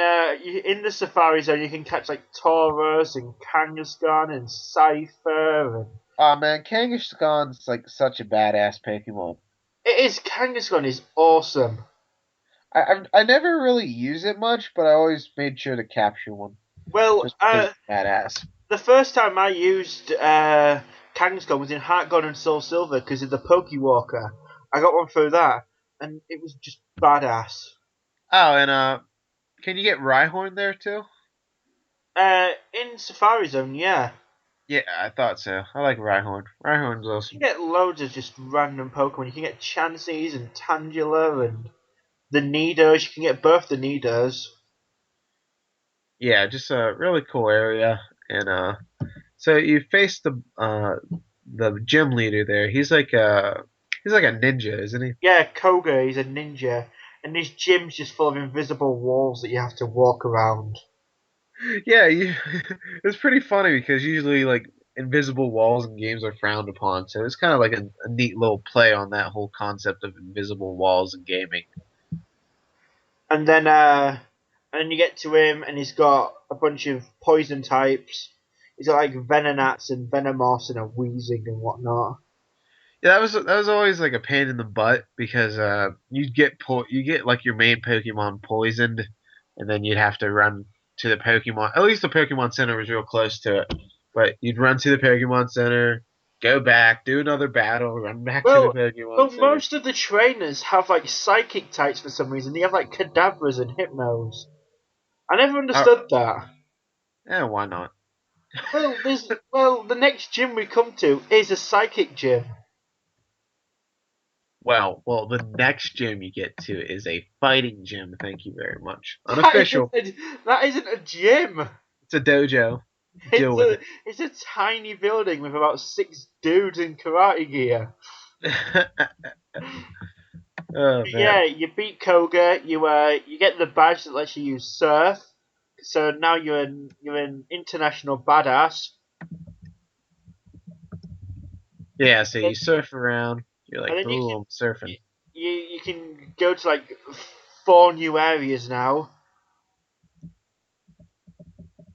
in the Safari Zone, you can catch like Taurus and Kangaskhan and Cypher. And Oh man, Kangaskhan's like such a badass Pokemon. it is Kangaskhan is awesome. I never really use it much, but I always made sure to capture one Well, just because it's badass. the first time I used Kangaskhan was in Heart Gold and Soul Silver because of the Pokewalker. I got one through that, and it was just badass. Oh, and can you get Rhyhorn there too? In Safari Zone, yeah. Yeah, I thought so. I like Rhyhorn. Rhyhorn's You awesome. can get loads of just random Pokemon. You can get Chanseys and Tangela and the Nidos. You can get both the Nidos. Yeah, just a really cool area. And so you face the gym leader there. He's like a ninja, isn't he? Yeah, Koga is a ninja, and this gym's just full of invisible walls that you have to walk around. Yeah, it's pretty funny because usually like invisible walls in games are frowned upon. So it's kind of like a neat little play on that whole concept of invisible walls in gaming. And then you get to him, and he's got a bunch of poison types. He's got like Venonats and Venomoth and a Weezing and whatnot. Yeah, that was always like a pain in the butt because you get like your main Pokemon poisoned, and then you'd have to run to the Pokemon. At least the Pokemon Center was real close to it, but you'd run to the Pokemon Center, go back, do another battle, run back to the Well, Pokemon but Center. most of the trainers have like psychic types for some reason. They have like Kadabras and Hypnos. I never Oh, understood that. yeah, why not? The next gym we come to is a psychic gym. Well, the next gym you get to is a fighting gym. Thank you very much. That Unofficial. that isn't a gym. It's a dojo. Deal It's with a it's a tiny building with about six dudes in karate gear. it. Oh Yeah, man. you beat Koga. You get the badge that lets you use surf. So now you're an international badass. Yeah, so And you surf around. You're like, then you ooh, can I'm surfing. you can go to like four new areas now.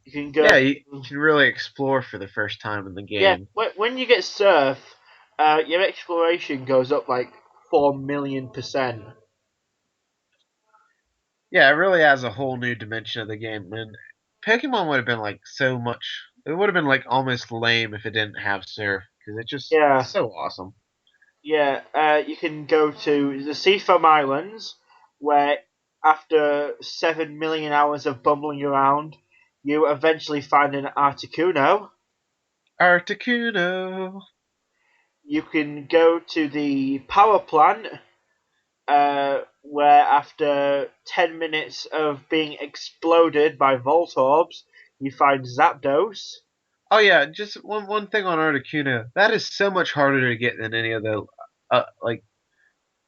You can go. Yeah, you can really explore for the first time in the Yeah, game. when you get surf, your exploration goes up like 4,000,000%. Yeah, it really adds a whole new dimension of the game. And Pokemon would have been like so much. It would have been like almost lame if it didn't have surf because it's just Yeah, so awesome. yeah. You can go to the Seafoam Islands, where after 7 million hours of bumbling around, you eventually find an Articuno. Articuno. You can go to the power plant, where after 10 minutes of being exploded by Voltorbs, you find Zapdos. Oh yeah, just one thing on Articuno. That is so much harder to get than any of the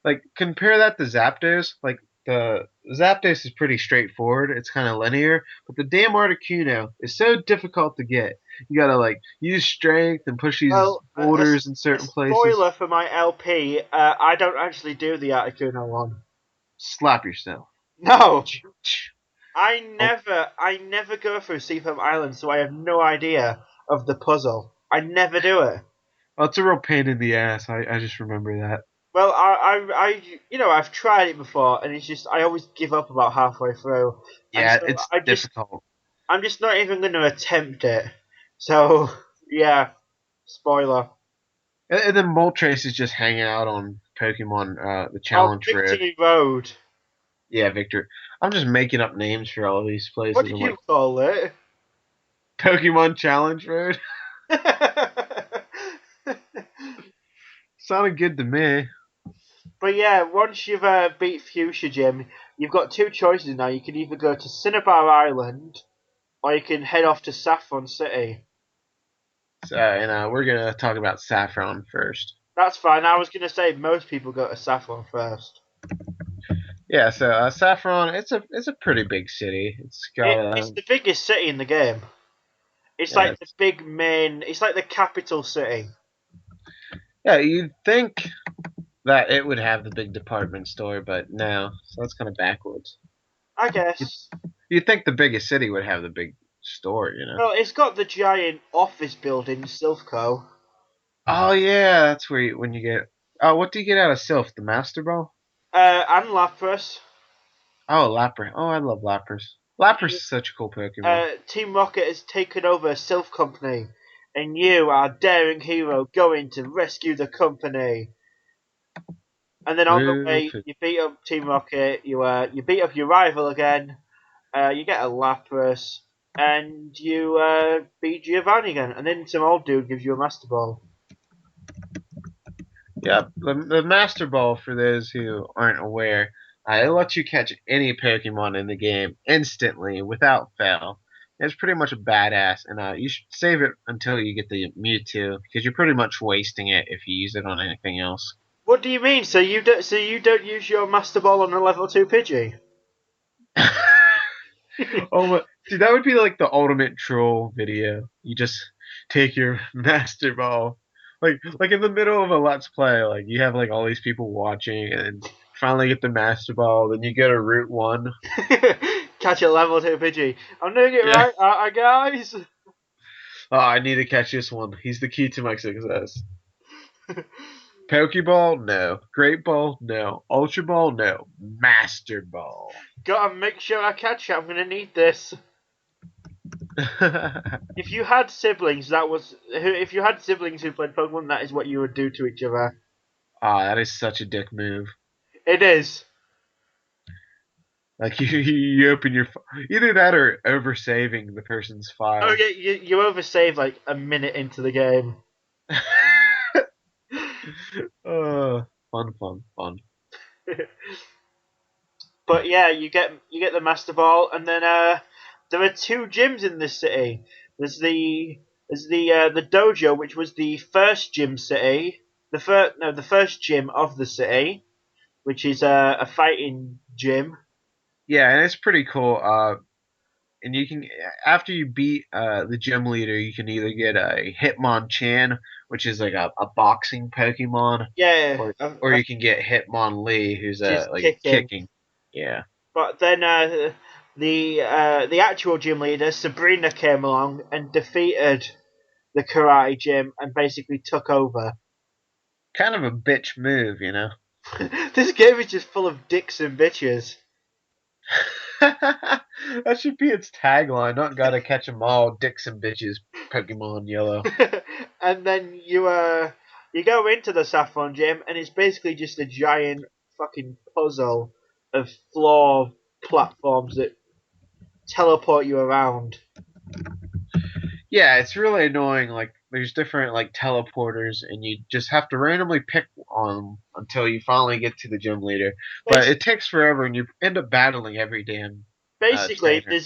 like compare that to Zapdos. Like the Zapdos is pretty straightforward. It's kind of linear, but the damn Articuno is so difficult to get. You gotta like use strength and push these Well, boulders in a certain places. spoiler for my LP, I don't actually do the Articuno one. Slap yourself. No! I Oh, never, I never go through Seafoam Island, so I have no idea of the puzzle. I never do it. oh, it's a real pain in the ass. I just remember that. Well, I've tried it before, and it's just I always give up about halfway through, and Yeah, so it's difficult. I'm just not even going to attempt it. So yeah, spoiler. And then Moltres is just hanging out on Pokemon, the Oh, Challenge Road. Victory Road. Yeah, Victor. I'm just making up names for all these What places. did I'm you like, call it? Pokemon Challenge Road. Sounded good to me. But yeah, once you've beat Fuchsia Gym, you've got two choices now. You can either go to Cinnabar Island, or you can head off to Saffron City. So, and we're gonna talk about Saffron first. That's fine. I was gonna say most people go to Saffron first. Yeah, so Saffron, it's a pretty big city. It's got It's the biggest city in the game. It's yeah, like the big main. It's like the capital city. yeah. You'd think that it would have the big department store, but no. So that's kind of backwards. I You'd, guess. you'd think the biggest city would have the big store, you know? Well, it's got the giant office building, Silphco. Oh yeah, that's where when you get. Oh, what do you get out of Sylph? The Master Ball? And Lapras. Oh, Lapras. Oh, I love Lapras. Lapras is such a cool Pokemon. Team Rocket has taken over Sylph Company, and you, our daring hero, going to rescue the company. And then on the Blue. way, you beat up Team Rocket. You beat up your rival again. You get a Lapras, and you beat Giovanni again. And then some old dude gives you a Master Ball. Yep, the Master Ball, for those who aren't aware, it lets you catch any Pokemon in the game instantly without fail. It's pretty much a badass, and you should save it until you get the Mewtwo because you're pretty much wasting it if you use it on anything else. What do you mean? So you don't use your Master Ball on a level 2 Pidgey? Oh my, dude, that would be like the ultimate troll video. You just take your Master Ball, like in the middle of a Let's Play, like you have like all these people watching, and finally get the Master Ball, then you go to Route One. Catch a level 2 Pidgey. I'm doing it Yeah. right, aren't I, guys? Oh, I need to catch this one. He's the key to my success. Pokeball, no. Great Ball, no. Ultra Ball, no. Master Ball. Gotta make sure I catch it. I'm gonna need this. If you had siblings, if you had siblings who played Pokemon, that is what you would do to each other. Ah, that is such a dick move. It is. Like you open your either that or oversaving the person's Oh file. yeah, you oversave like a minute into the game. uh, fun, fun, fun. But yeah, you get the Master Ball, and then there are two gyms in this city. There's the dojo, which was the first gym city, the first gym of the city, which is a fighting gym. Yeah, and it's pretty cool. And you can after you beat the gym leader, you can either get a Hitmonchan, which is like a boxing Pokemon, Yeah, or you can get Hitmonlee, who's which is like a kicking. kicking. Yeah. But then the actual gym leader Sabrina came along and defeated the karate gym and basically took over. Kind of a bitch move, you know. This game is just full of dicks and bitches. That should be its tagline. Not gotta catch 'em all, dicks and bitches, Pokemon Yellow. And then you go into the Saffron Gym, and it's basically just a giant fucking puzzle of floor platforms that teleport you around. Yeah, it's really annoying. Like, there's different like teleporters, and you just have to randomly pick on 'em until you finally get to the gym leader. But Bas- it takes forever, and you end up battling every damn Basically, trainer.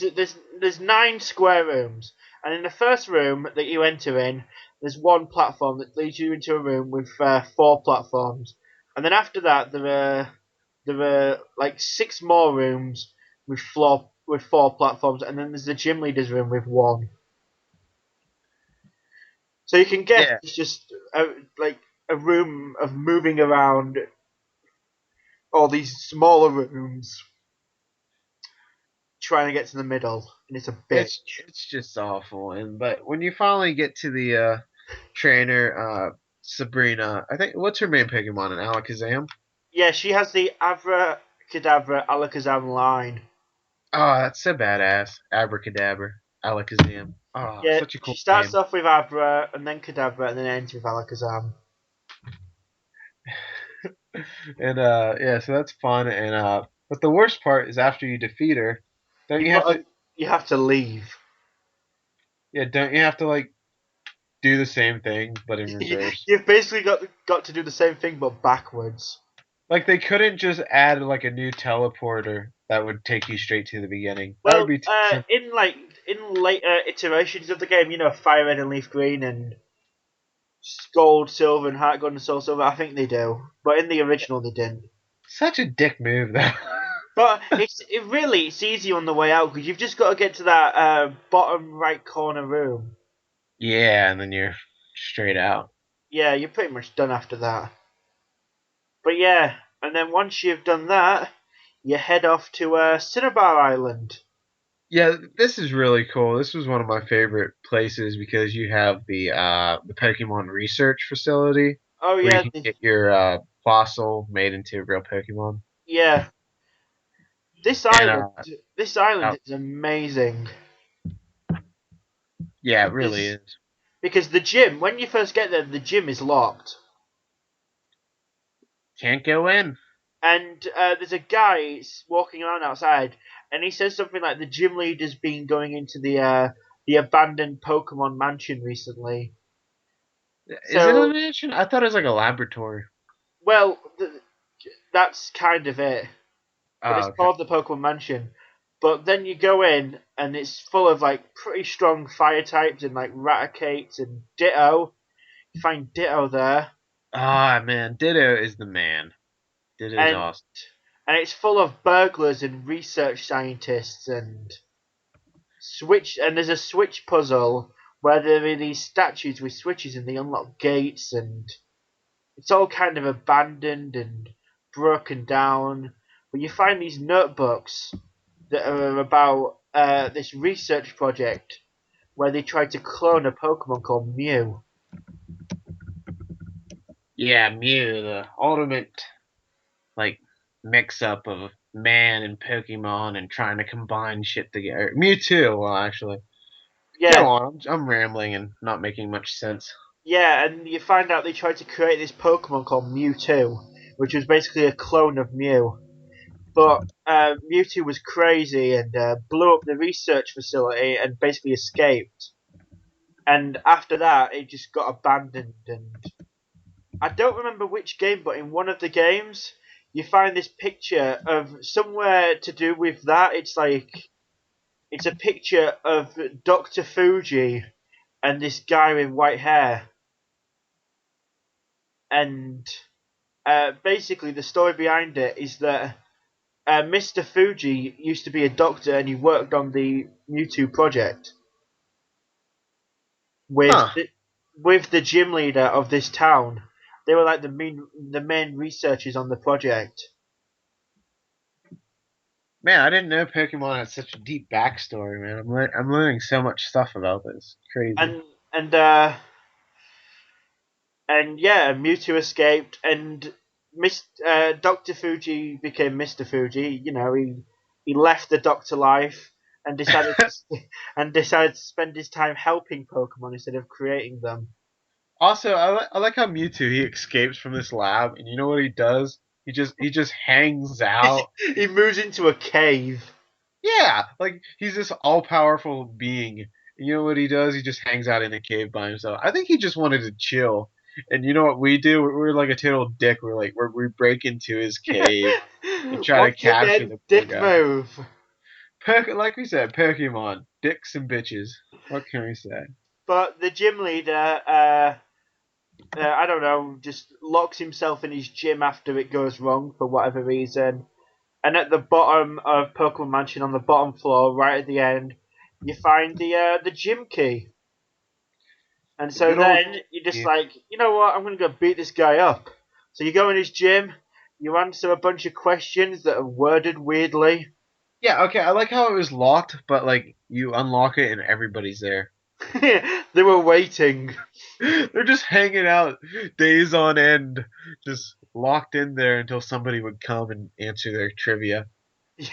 there's nine square rooms, and in the first room that you enter in, there's one platform that leads you into a room with four platforms, and then after that there are like six more rooms with four platforms, and then there's the gym leader's room with one. So you can guess Yeah, it's just like a room of moving around all these smaller rooms, trying to get to the middle, and it's a bitch. it's just awful. And but when you finally get to the trainer, Sabrina, I think what's her main Pokemon? An Alakazam. Yeah, she has the Avra Kedavra Alakazam line. Oh, that's so badass. Abracadabra, Alakazam. Oh, Yeah, such a she cool starts name. off with Abra and then Kadabra and then ends with Alakazam. And yeah, so that's fun. And but the worst part is after you defeat her, don't You've you got have to? to, you have to leave. Yeah, don't you have to like do the same thing but in reverse? You've basically got to do the same thing but backwards. Like they couldn't just add like a new teleporter that would take you straight to the beginning. That would Well, be too simple. in later iterations of the game, Fire Red and Leaf Green and Gold, Silver, and Heart Gold and Soul Silver, I think they do. But in the original, they didn't. Such a dick move though. But it's easy on the way out because you've just got to get to that bottom right corner room. Yeah, and then you're straight out. Yeah, you're pretty much done after that. But yeah, and then once you've done that, you head off to Cinnabar Island. Yeah, this is really cool. This was one of my favorite places because you have the Pokemon research facility Oh where you yeah, can get your fossil made into a real Pokemon. yeah. This And island, this island uh, is amazing yeah, it really because is. the gym, when you first get there, the gym is locked, Can't go in. and there's a guy walking around outside, and he says something like the gym leader's been going into the abandoned Pokemon mansion recently. Is it a So, mansion? I thought it was like a laboratory. well, that's kind of it. But Oh, it's okay. called the Pokemon Mansion. But then you go in and it's full of like pretty strong fire types and like Raticates and Ditto. You find Ditto there, Ah, man, Ditto is the man. Ditto's and awesome. it's full of burglars and research scientists and switch. And there's a switch puzzle where there are these statues with switches and they unlock gates, and it's all kind of abandoned and broken down. But you find these notebooks that are about this research project where they tried to clone a Pokemon called Mew. Yeah, Mew, the ultimate like mix up of man and Pokemon and trying to combine shit together. Mewtwo, well, actually. Go Yeah, on, I'm rambling and not making much sense. yeah, and you find out they tried to create this Pokemon called Mewtwo, which was basically a clone of Mew. But Mewtwo was crazy and blew up the research facility and basically escaped. And after that, it just got abandoned, and I don't remember which game, but in one of the games, you find this picture of somewhere to do with that. It's a picture of Doctor Fuji and this guy with white hair, and basically the story behind it is that Mr. Fuji used to be a doctor and he worked on the Mewtwo project with Huh. with the gym leader of this town. They were like the main researchers on the project. Man, I didn't know Pokemon had such a deep backstory, man. I'm learning so much stuff about this. Crazy. And and uh and yeah, Mewtwo escaped and Doctor Fuji became Mr. Fuji. He left the doctor life and decided to spend his time helping Pokemon instead of creating them. Also, I like how Mewtwo he escapes from this lab, and you know what he does? He just hangs out. He moves into a cave. Yeah, like he's this all powerful being. You know what he does? He just hangs out in a cave by himself. I think he just wanted to chill. And you know what we do? We're like a total dick. We break into his cave and try to Once capture again, the poor dick guy. move. Like we said, Pokemon, dicks and bitches. What can we say? But the gym leader, I don't know, just locks himself in his gym after it goes wrong for whatever reason. And at the bottom of Pokemon Mansion, on the bottom floor, right at the end, you find the gym key. And The so good old. then you're just like, you know what? I'm gonna go beat this guy up. So you go in his gym, you answer a bunch of questions that are worded weirdly. Yeah, okay. I like how it was locked, but like you unlock it and everybody's there. They were waiting. They're just hanging out days on end, just locked in there until somebody would come and answer their trivia.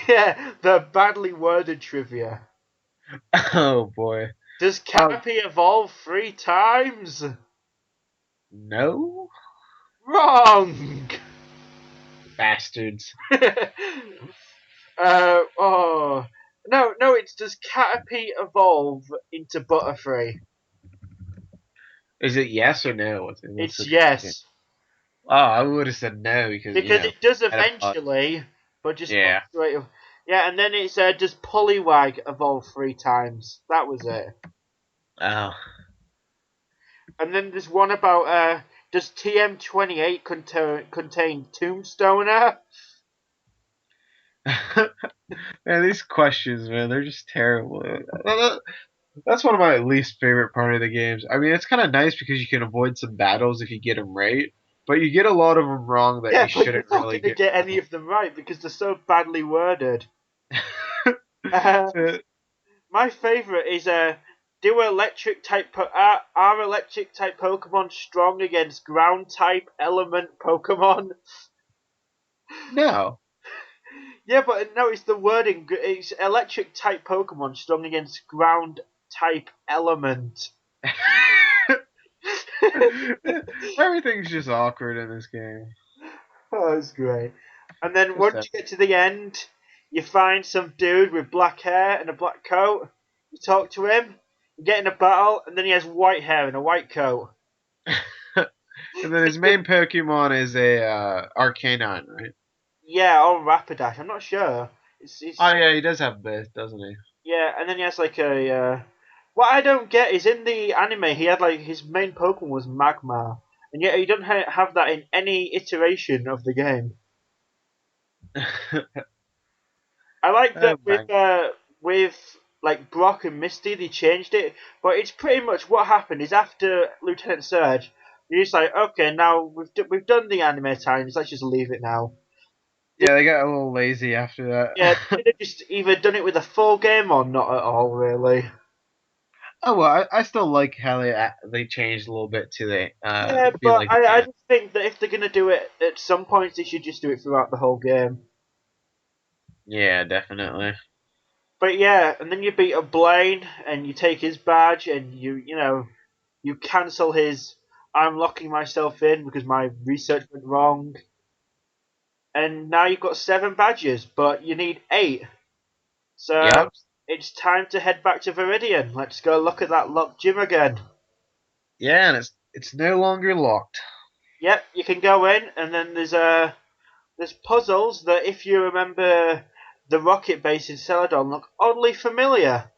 Yeah, the badly worded trivia. Oh boy. Does Um, Caterpie evolve 3 times? no Wrong! bastards. Oh. No, no, it's does Caterpie evolve into Butterfree? Is it yes or no? What's It's the? yes. Oh, I would have said no because Because it does Metapod. eventually, but just not Yeah. straight up. Yeah, and then it's does Poliwag evolve 3 times? That was it. Oh. And then there's one about does TM28 contain Tombstoner? Man, these questions, man, they're just terrible. That's one of my least favorite part of the games. I mean, it's kind of nice because you can avoid some battles if you get them right, but you get a lot of them wrong that Yeah, you but you're shouldn't not really going to get get any wrong. of them right because they're so badly worded. Uh, So, my favourite is do electric type are electric type Pokemon strong against ground type element Pokemon? no. Yeah, but no, it's the wording. It's electric type Pokemon strong against ground type element. Everything's just awkward in this game. Oh, that's great. And then Just once that. you get to the end, you find some dude with black hair and a black coat. You talk to him, you get in a battle, and then he has white hair and a white coat. And then his It's the main Pokemon is a Arcanine, right? Yeah, or Rapidash. I'm not sure. Oh It's yeah, he does have both, doesn't he? Yeah, and then he has like a. What I don't get is in the anime he had like his main Pokemon was Magmar, and yet he don't have that in any iteration of the game. I like Oh that my. with like Brock and Misty they changed it, but it's pretty much what happened is after Lieutenant Surge, you're just like okay now we've done the anime times, let's just leave it now. They, Yeah, they got a little lazy after yeah, they that. should have just either done it with a full game or not at all really. Oh well, I still like how they changed a little bit to the Yeah, be but like I yeah, just think that if they're gonna do it at some points, they should just do it throughout the whole game. yeah, definitely. But yeah, and then you beat up Blaine, and you take his badge, and you cancel his. I'm locking myself in because my research went wrong, and now you've got 7 badges, but you need 8. So Yep. it's time to head back to Viridian. Let's go look at that locked gym again. Yeah, and it's no longer locked. Yep, you can go in, and then there's puzzles that, if you remember the rocket base in Celadon, look oddly familiar.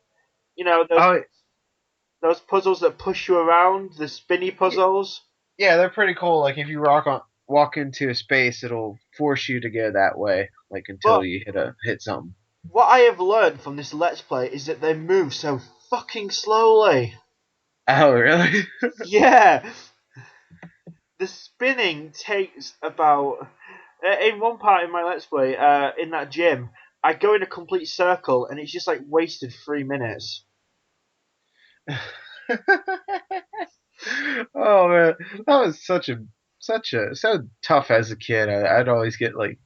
You know Oh, those puzzles that push you around, the spinny y- puzzles. yeah, they're pretty cool. Like if you walk into a space, it'll force you to go that way, like until But you hit something. what I have learned from this Let's Play is that they move so fucking slowly. Oh, really? Yeah, the spinning takes about. In one part in my Let's Play, in that gym, I go in a complete circle and it's just like wasted 3 minutes. Oh man, that was so tough as a kid. I'd always get like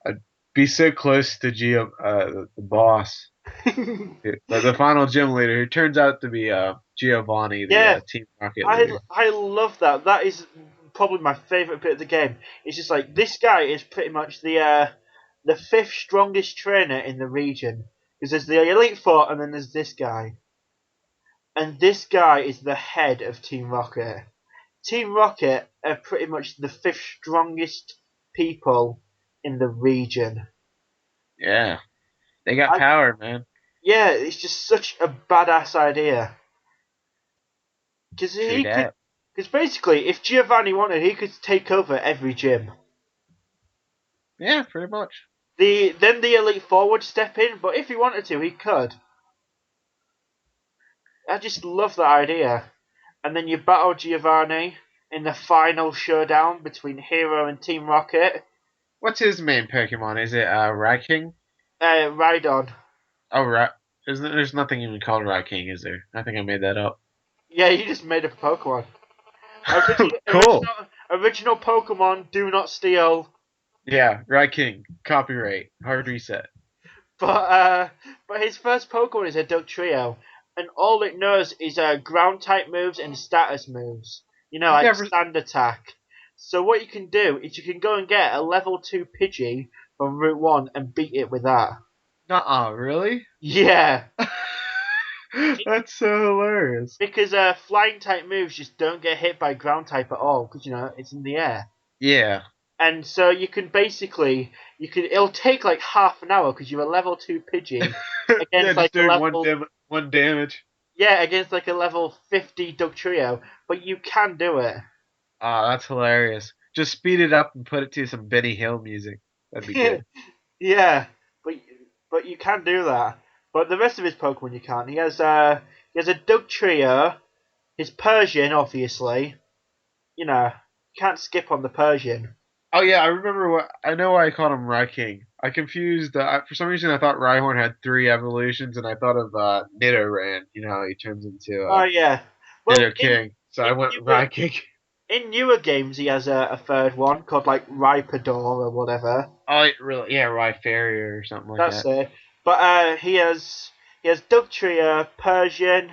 I'd be so close to the boss, the final gym leader, who turns out to be Giovanni, the Yeah, Team Rocket I leader. I love that. That is probably my favorite bit of the game. It's just like this guy is pretty much the fifth strongest trainer in the region, because there's the Elite Four and then there's this guy, and this guy is the head of Team Rocket. Team Rocket are pretty much the fifth strongest people in the region. Yeah, they got I power, man. Yeah, it's just such a badass idea because True he could. that. Because basically, if Giovanni wanted, he could take over every gym. Yeah, pretty much. The Elite Four would step in, but if he wanted to, he could. I just love that idea. And then you battle Giovanni in the final showdown between Hero and Team Rocket. What's his main Pokemon? Is it Raiking? Rhydon. Oh, right. There's nothing even called Raiking, is there? I think I made that up. Yeah, you just made up a Pokemon. Cool. Original Pokemon do not steal. Yeah, Raiking. Copyright. Hard reset. But uh, but his first Pokemon is a Dugtrio, and all it knows is ground type moves and status moves. You know, I've like never. stand attack. So what you can do is you can go and get a level 2 Pidgey from Route 1 and beat it with that. Nuh-uh, really? Yeah, That's so hilarious. because flying type moves just don't get hit by ground type at all, because you know it's in the air. Yeah. And so you can basically it'll take like half an hour because you're a level 2 Pidgey Yeah, against just like a doing level one damage. Yeah, against like a level 50 Dugtrio, but you can do it. Ah, that's hilarious. Just speed it up and put it to some Benny Hill music. That'd be good. Yeah, but but you can do that. But the rest of his Pokemon you can't. He has a Dugtrio, his Persian, obviously. You know, you can't skip on the Persian. Oh yeah, I know why I called him Raiking. I confused. For some reason, I thought Rhyhorn had three evolutions, and I thought of Nidoran. You know how he turns into Oh yeah. Well, Nidoking. So I in went newer Raiking. in newer games he has a third one called like Rhypidor or whatever. Oh, really? Yeah, Rhyperior or something like That's that. it. But he has Dugtrio, Persian,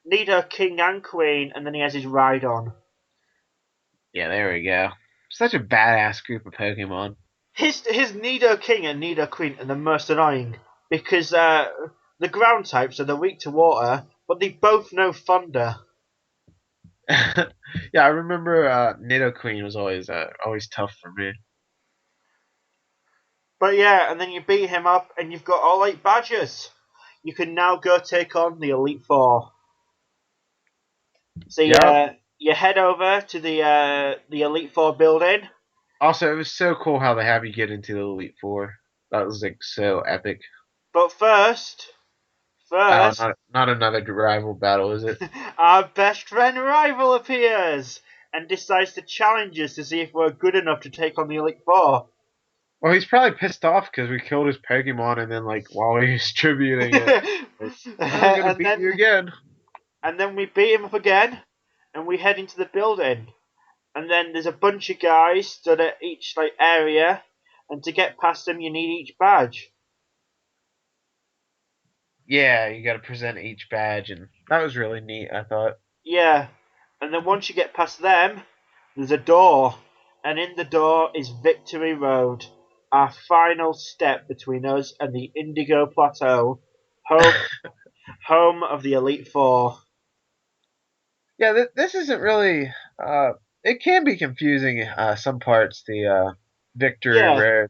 Nido King and Queen, and then he has his Rhydon. Yeah, there we go. Such a badass group of Pokemon. His Nido King and Nido Queen are the most annoying because the ground types are the weak to water, but they both know thunder. Yeah, I remember Nidoqueen was always tough for me. But yeah, and then you beat him up, and you've got all 8 badges. You can now go take on the Elite Four. So Yep. you head over to the Elite Four building. Also, it was so cool how they have you get into the Elite Four. That was like so epic. But Oh, first, not another rival battle, is it? our best friend rival appears and decides to challenge us to see if we're good enough to take on the Elite Four. Well, he's probably pissed off because we killed his Pokemon, and then like while he was distributing it, like, I'm gonna and beat you then again. we beat him up again, and we head into the building. And then there's a bunch of guys stood at each like area, and to get past them, you need each badge. Yeah, you got to present each badge, and that was really neat. I thought. Yeah, and then once you get past them, there's a door, and in the door is Victory Road, our final step between us and the Indigo Plateau, home of the Elite Four. Yeah, this isn't really. it can be confusing some parts the victory Yeah, road,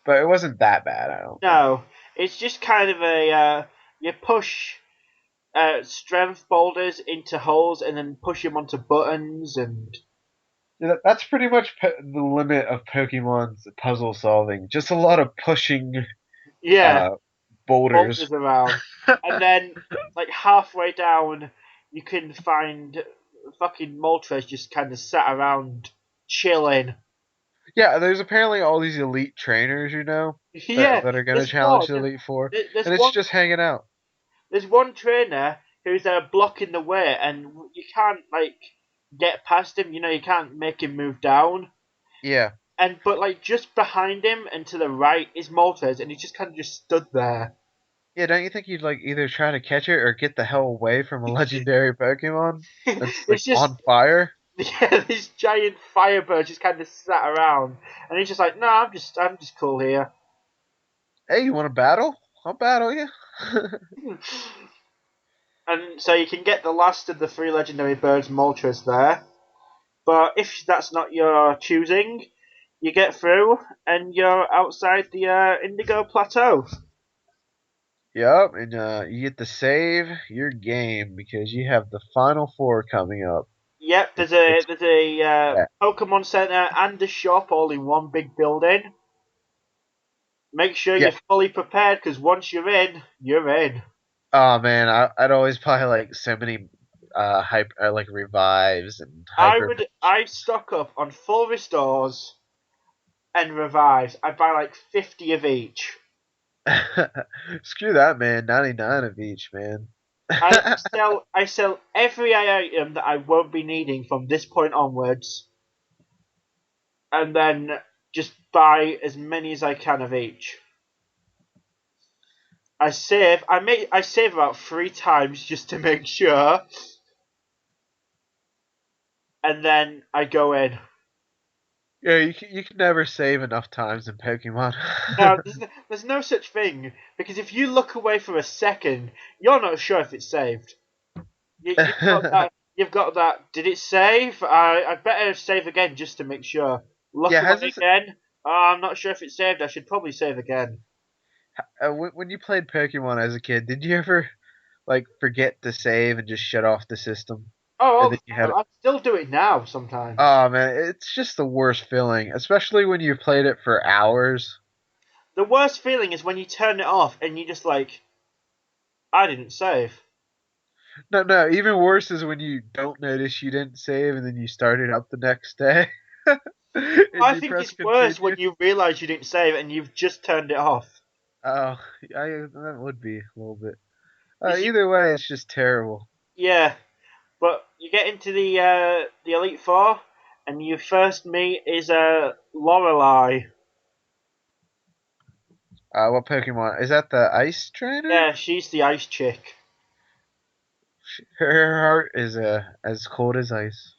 but it wasn't that bad. I don't think. no, it's just kind of a you push strength boulders into holes and then push them onto buttons and Yeah, that's pretty much the limit of Pokemon's puzzle solving. Just a lot of pushing yeah, uh, boulders. boulders around, and then like halfway down, you can find fucking Moltres just kind of sat around chilling. Yeah, there's apparently all these elite trainers, Yeah, that are gonna there's challenge more. the Elite Four, There's and it's one. just hanging out. There's one trainer who's blocking the way, and you can't like get past him. You know, you can't make him move down. Yeah, And but like just behind him and to the right is Moltres, and he just kind of just stood there. yeah. Don't you think you'd like either try to catch it or get the hell away from a legendary Pokemon that's like It's just on fire? yeah, this giant firebird just kind of sat around, and he's just like, no, I'm just cool here. Hey, you want to battle? I'll battle you. And so you can get the last of the three legendary birds, Moltres, there. But if that's not your choosing, you get through and you're outside the Indigo Plateau. Yep, and you get to save your game because you have the final four coming up. Yep, It's there's a yeah. Pokemon Center and a shop all in one big building. Make sure Yeah. you're fully prepared because once you're in, you're in. Oh man, I'd always buy like so many hyper like revives and hyper. I'd stock up on full restores and revives. I'd buy like 50 of each. Screw that, man. 99 of each, man. I sell every item that I won't be needing from this point onwards, and then just buy as many as I can of each. I save about 3 times just to make sure, and then I go in. Yeah, you can never save enough times in Pokemon. Now there's no such thing because if you look away for a second, you're not sure if it's saved. You've got that. You've got that. Did it save? I better save again just to make sure. Look Yeah, has away this again. Oh, I'm not sure if it saved. I should probably save again. when you played Pokemon as a kid, did you ever like forget to save and just shut off the system? Oh, all And the then you had time. I still do it now sometimes. oh man, it's just the worst feeling, especially when you've played it for hours. The worst feeling is when you turn it off and you just like, I didn't save. No, no, even worse is when you don't notice you didn't save and then you start it up the next day and I you think press it's worse when continue. you realise you didn't save and you've just turned it off. Oh, that would be a little bit. You, Either way, it's just terrible. yeah, but you get into the Elite Four, and your first meet is Lorelei. What Pokemon? Is that the Ice Trainer? Yeah, she's the ice chick. Her heart is as cold as ice.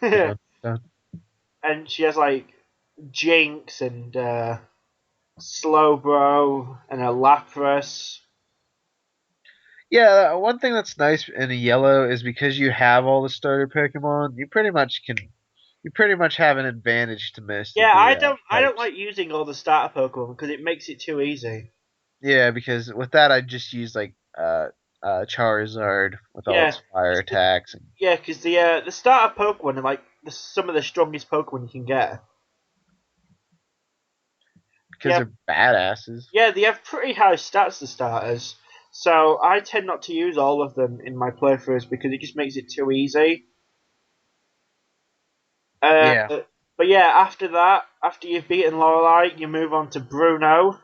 And Dun, dun. she has like Jinx and Slowbro and a Lapras. Yeah, one thing that's nice in a yellow is because you have all the starter Pokemon, you pretty much have an advantage to most of Yeah, the I don't types. like using all the starter Pokemon because it makes it too easy. Yeah, because with that I just use like Charizard with all Yeah, its fire attacks and yeah, because the starter Pokemon are like some of the strongest Pokemon you can get. because Yeah, they're badasses. yeah, they have pretty high stats, the starters. So I tend not to use all of them in my playthroughs because it just makes it too easy. Uh, Yeah. but yeah, after that, after you've beaten Lorelei, you move on to Bruno.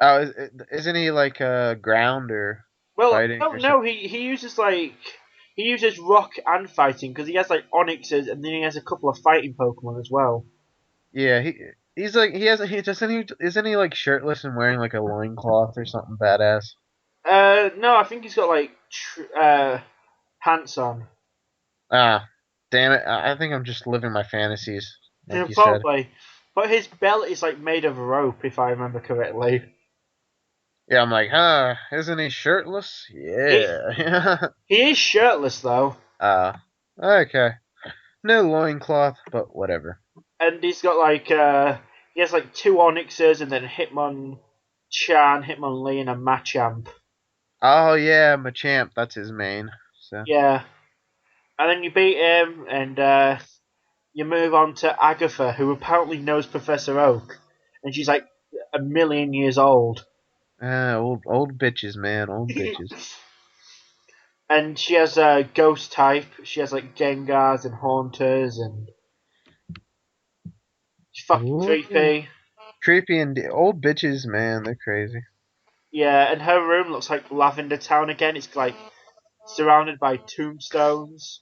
Oh, isn't he like ground or Well, fighting no, or no, something? he uses rock and fighting because he has like Onyxes and then he has a couple of fighting Pokemon as well. Yeah, he's like he doesn't he isn't he like shirtless and wearing like a loincloth or something badass? No, I think he's got like pants on. Ah, damn it! I think I'm just living my fantasies, like you said. Probably, but his belt is like made of rope if I remember correctly. Yeah, I'm like, huh? Isn't he shirtless? He Yeah. he is shirtless though. uh, Okay. No loincloth, but whatever. And he's got like he has like two Onyxes and then Hitmonchan, Hitmonlee, and a Machamp. Oh yeah, Machamp, that's his main. So Yeah, and then you beat him, and you move on to Agatha, who apparently knows Professor Oak, and she's like a million years old. old bitches, man, old bitches. And she has a ghost type. She has like Gengars and Haunters, and she's fucking Ooh. creepy. Creepy and old bitches, man, they're crazy. Yeah, and her room looks like Lavender Town again. It's like surrounded by tombstones.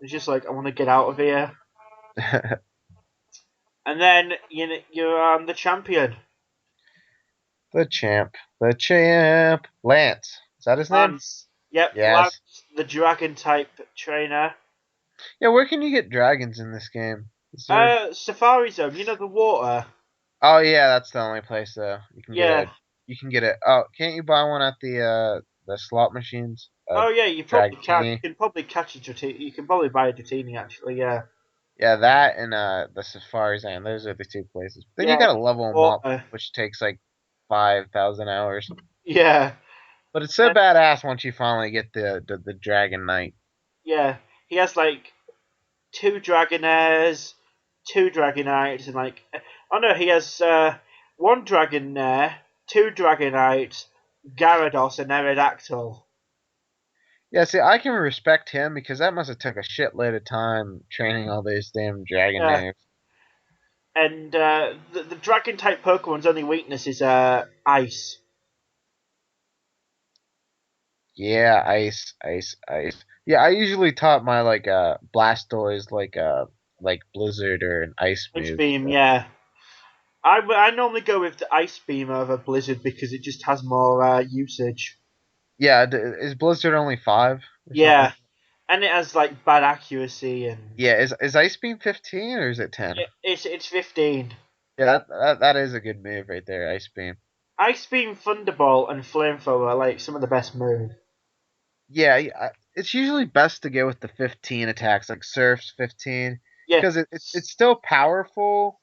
It's just like I want to get out of here. And then you're the champion, The champ. The champ. Lance. Is that his name? Lance. Yep, Yes. Lance, the dragon type trainer. Yeah, where can you get dragons in this game? Is there Safari Zone. You know the water. Oh yeah, that's the only place though. Yeah. You can get it. Oh, can't you buy one at the slot machines? Oh yeah, you probably can. You Dragini. can probably catch a Dratini. You can probably buy a Dratini actually. Yeah. Yeah, that and the Safari Zone. Those are the two places. Then you Yeah. gotta level them up, Water. which takes like 5,000 hours. Yeah. But it's so And badass once you finally get the Dragon Knight. yeah, he has like two Dragonairs, two Dragonites, and like oh no, he has one Dragonair, two Dragonites, Gyarados, and Aerodactyl. Yeah, see, I can respect him because that must have took a shitload of time training all those damn Yeah. Dragonaires. And the Dragon type Pokemon's only weakness is ice. Yeah, ice. Yeah, I usually taught my Blastoise like Blizzard or an ice Ice move. Beam, So. yeah. I normally go with the Ice Beam over Blizzard because it just has more usage. Yeah, is Blizzard only 5 or something Yeah, like that? and it has like bad accuracy and Yeah, is Ice Beam 15 or is it 10? it's 15. Yeah, that is a good move right there, Ice Beam. Ice Beam, Thunderbolt, and Flamethrower are like some of the best moves. Yeah, it's usually best to go with the 15 attacks, like Surf's 15, Yeah, because it's still powerful,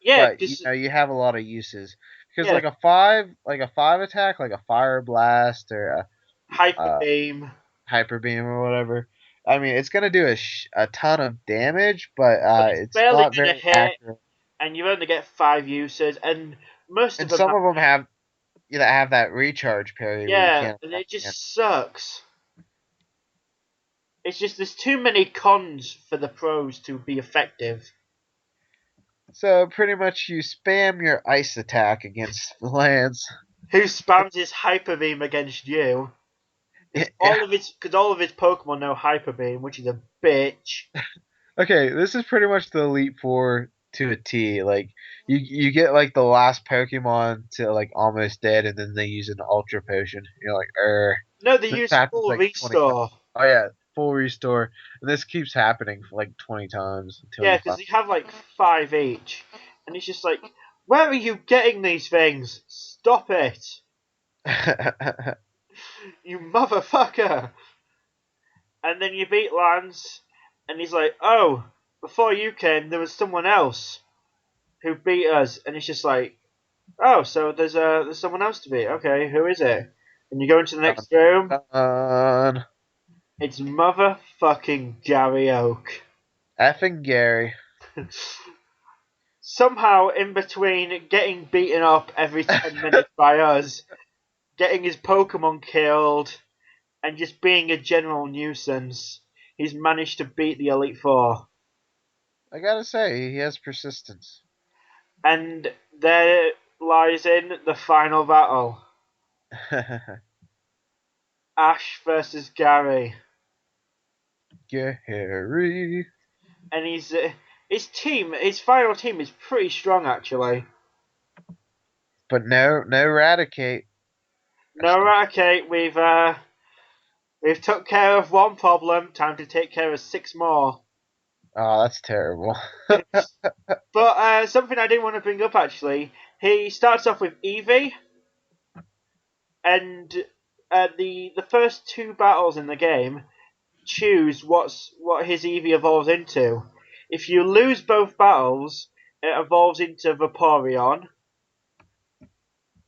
yeah, but because you have a lot of uses. Because yeah, like a 5 attack, like a Fire Blast or Hyper a Beam, Hyper Beam or whatever. I mean, it's gonna do a ton of damage, but but it's it's barely not gonna very hit, accurate. and you only get 5 uses, and most of And them some have of them have have that recharge period where you yeah, can't and attack it again. just sucks. It's just there's too many cons for the pros to be effective. So pretty much you spam your ice attack against the lands. Who spams his Hyper Beam against you? Because Yeah. all of his Pokemon know Hyper Beam, which is a bitch. Okay, this is pretty much the Elite Four to a T. Like you get like the last Pokemon to like almost dead, and then they use an Ultra Potion. You're like, No, they This use happens full like 20 times. restore. Oh yeah, full restore. And this keeps happening for like 20 times until Yeah, you because they have like 5 each, and it's just like, where are you getting these things? Stop it, find. you motherfucker! And then you beat Lance, and he's like, oh, before you came, there was someone else who beat us, and it's just like, oh, so there's someone else to beat. Okay, who is it? And you go into the Dun, next room. dun. It's motherfucking Gary Oak. Effing Gary. Somehow, in between getting beaten up every 10 minutes by us, getting his Pokemon killed, and just being a general nuisance, he's managed to beat the Elite Four. I gotta say, he has persistence. And there lies in the final battle: Ash versus Gary. Gary. And his final team is pretty strong actually. But no Eradicate. No, right, okay, we've took care of one problem. Time to take care of six more. Oh, that's terrible. But something I didn't want to bring up actually. He starts off with Eevee, and the first two battles in the game, choose what his Eevee evolves into. If you lose both battles, it evolves into Vaporeon.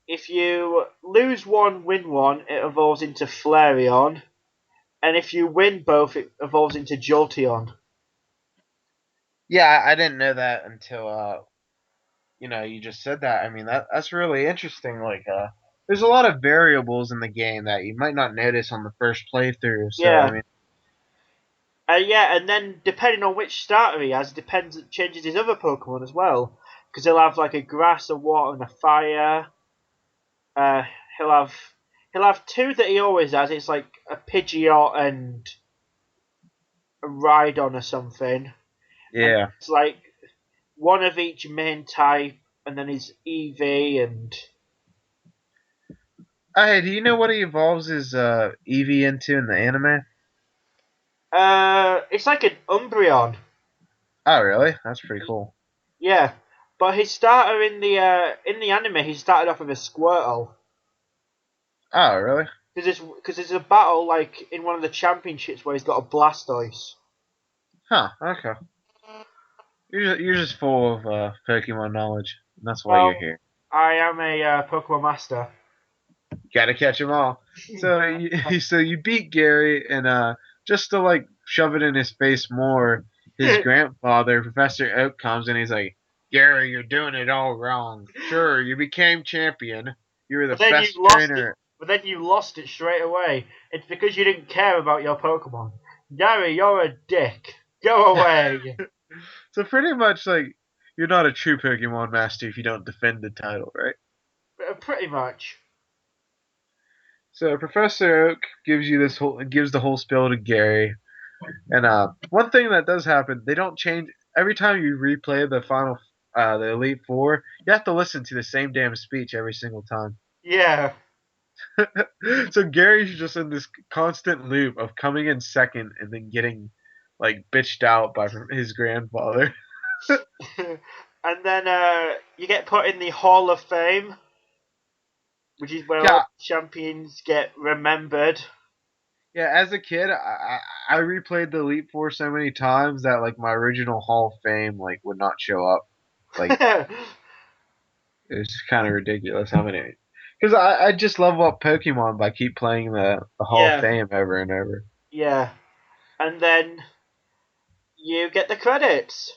If you lose one, win one, it evolves into Flareon. And if you win both, it evolves into Jolteon. Yeah, I didn't know that until you just said that. I mean, that's really interesting. Like, there's a lot of variables in the game that you might not notice on the first playthrough. So, I Yeah, mean, yeah, and then depending on which starter he has, depends it changes his other Pokemon as well. Because he'll have like a grass, a water, and a fire. Uh, he'll have he'll have two that he always has. It's like a Pidgeot and a Rhydon or something. And yeah. it's like one of each main type, and then his EV and Hey, do you know what he evolves his Eevee into in the anime? it's like an Umbreon. Oh, really? That's pretty cool. Yeah, but his starter in the anime, he started off with a Squirtle. Oh, really? Because there's a battle like in one of the championships where he's got a Blastoise. Huh. Okay. You're just full of Pokemon knowledge. And that's why you're Well, here. I am a Pokemon master. Got to catch them all. So so you beat Gary, and just to like shove it in his face more, his but grandfather, Professor Oak, comes and he's like, "Gary, you're doing it all wrong. Sure, you became champion. You were the then you best lost it. trainer." But then you lost it straight away. It's because you didn't care about your Pokemon. Gary, you're a dick. Go away. So pretty much like you're not a true Pokemon master if you don't defend the title, right? Pretty much. So Professor Oak gives the whole spiel to Gary. And one thing that does happen, they don't change every time you replay the Elite Four. You have to listen to the same damn speech every single time. Yeah. So Gary's just in this constant loop of coming in second and then getting like bitched out by his grandfather. And then you get put in the Hall of Fame, which is where all Yeah, the champions get remembered. yeah. As a kid, I replayed the Elite Four so many times that like my original Hall of Fame like would not show up. Like it's kind of ridiculous how many. Because I just level up Pokemon by keep playing the Hall of Yeah, Fame over and over. yeah. And then you get the credits.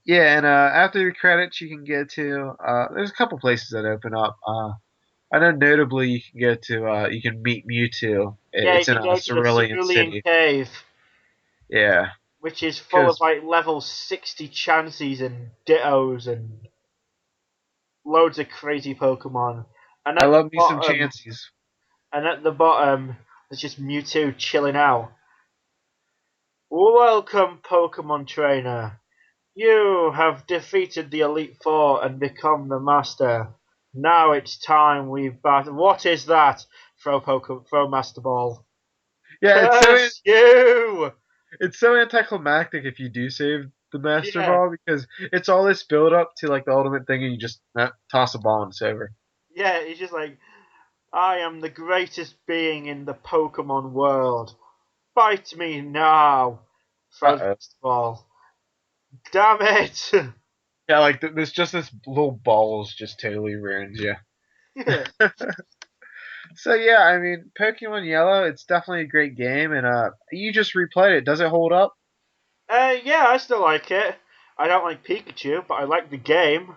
Yeah, and after the credits, you can get to there's a couple places that open up. I know notably you can meet Mewtwo. Yeah, you It's in can a go to the Cerulean Cerulean City. Cave, Yeah, which is full of because like level 60 chances and dittos and loads of crazy Pokemon. And I at the love me some bottom, Chanseys. there's just Mewtwo chilling out. Welcome, Pokemon Trainer. You have defeated the Elite Four and become the Master. Now it's time we battle. What is that? Throw Master Ball. Yeah, Curse you! it's so anticlimactic if you do save the Master Yeah, Ball because it's all this build up to like the ultimate thing and you just toss a ball and it's over. yeah. It's just like I am the greatest being in the Pokemon world. Fight me now! Uh Throws oh. Master Ball. Damn it! Yeah, like there's just this little balls just totally ruins you. So yeah, I mean, Pokemon Yellow, it's definitely a great game, and you just replayed it. Does it hold up? Yeah, I still like it. I don't like Pikachu, but I like the game.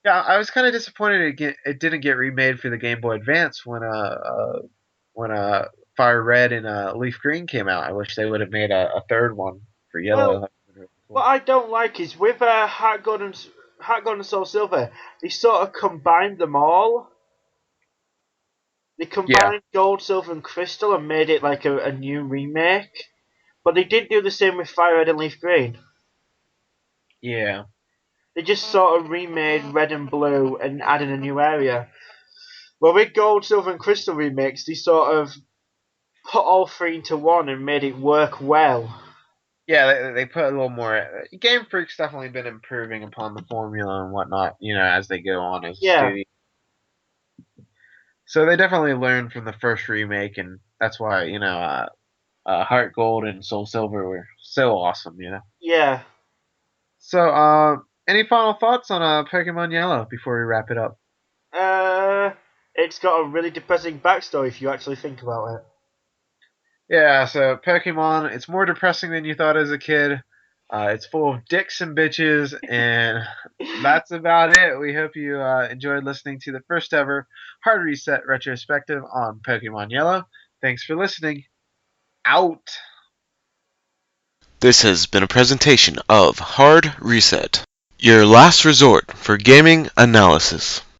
Yeah, I was kind of disappointed it didn't get remade for the Game Boy Advance when Fire Red and Leaf Green came out. I wish they would have made a third one for Yellow. Well, That would've been really what cool. I don't like is with Heart Gold and Soul Silver, they sort of combined them all. They Yeah, combined Gold, Silver, and Crystal and made it like a new remake. But they didn't do the same with Fire Red and Leaf Green. yeah, They just sort of remade Red and Blue and added a new area. Well, with Gold, Silver, and Crystal remakes, they sort of put all three into one and made it work well. yeah. They put a little more. Game Freak's definitely been improving upon the formula and whatnot, as they go on as a Yeah, studio. So they definitely learned from the first remake, and that's why Heart Gold and Soul Silver were so awesome, you know. Yeah. So, any final thoughts on Pokemon Yellow before we wrap it up? Uh, it's got a really depressing backstory if you actually think about it. Yeah, so Pokemon, it's more depressing than you thought as a kid. It's full of dicks and bitches, and that's about it. We hope you enjoyed listening to the first ever Hard Reset retrospective on Pokemon Yellow. Thanks for listening. Out. This has been a presentation of Hard Reset, your last resort for gaming analysis.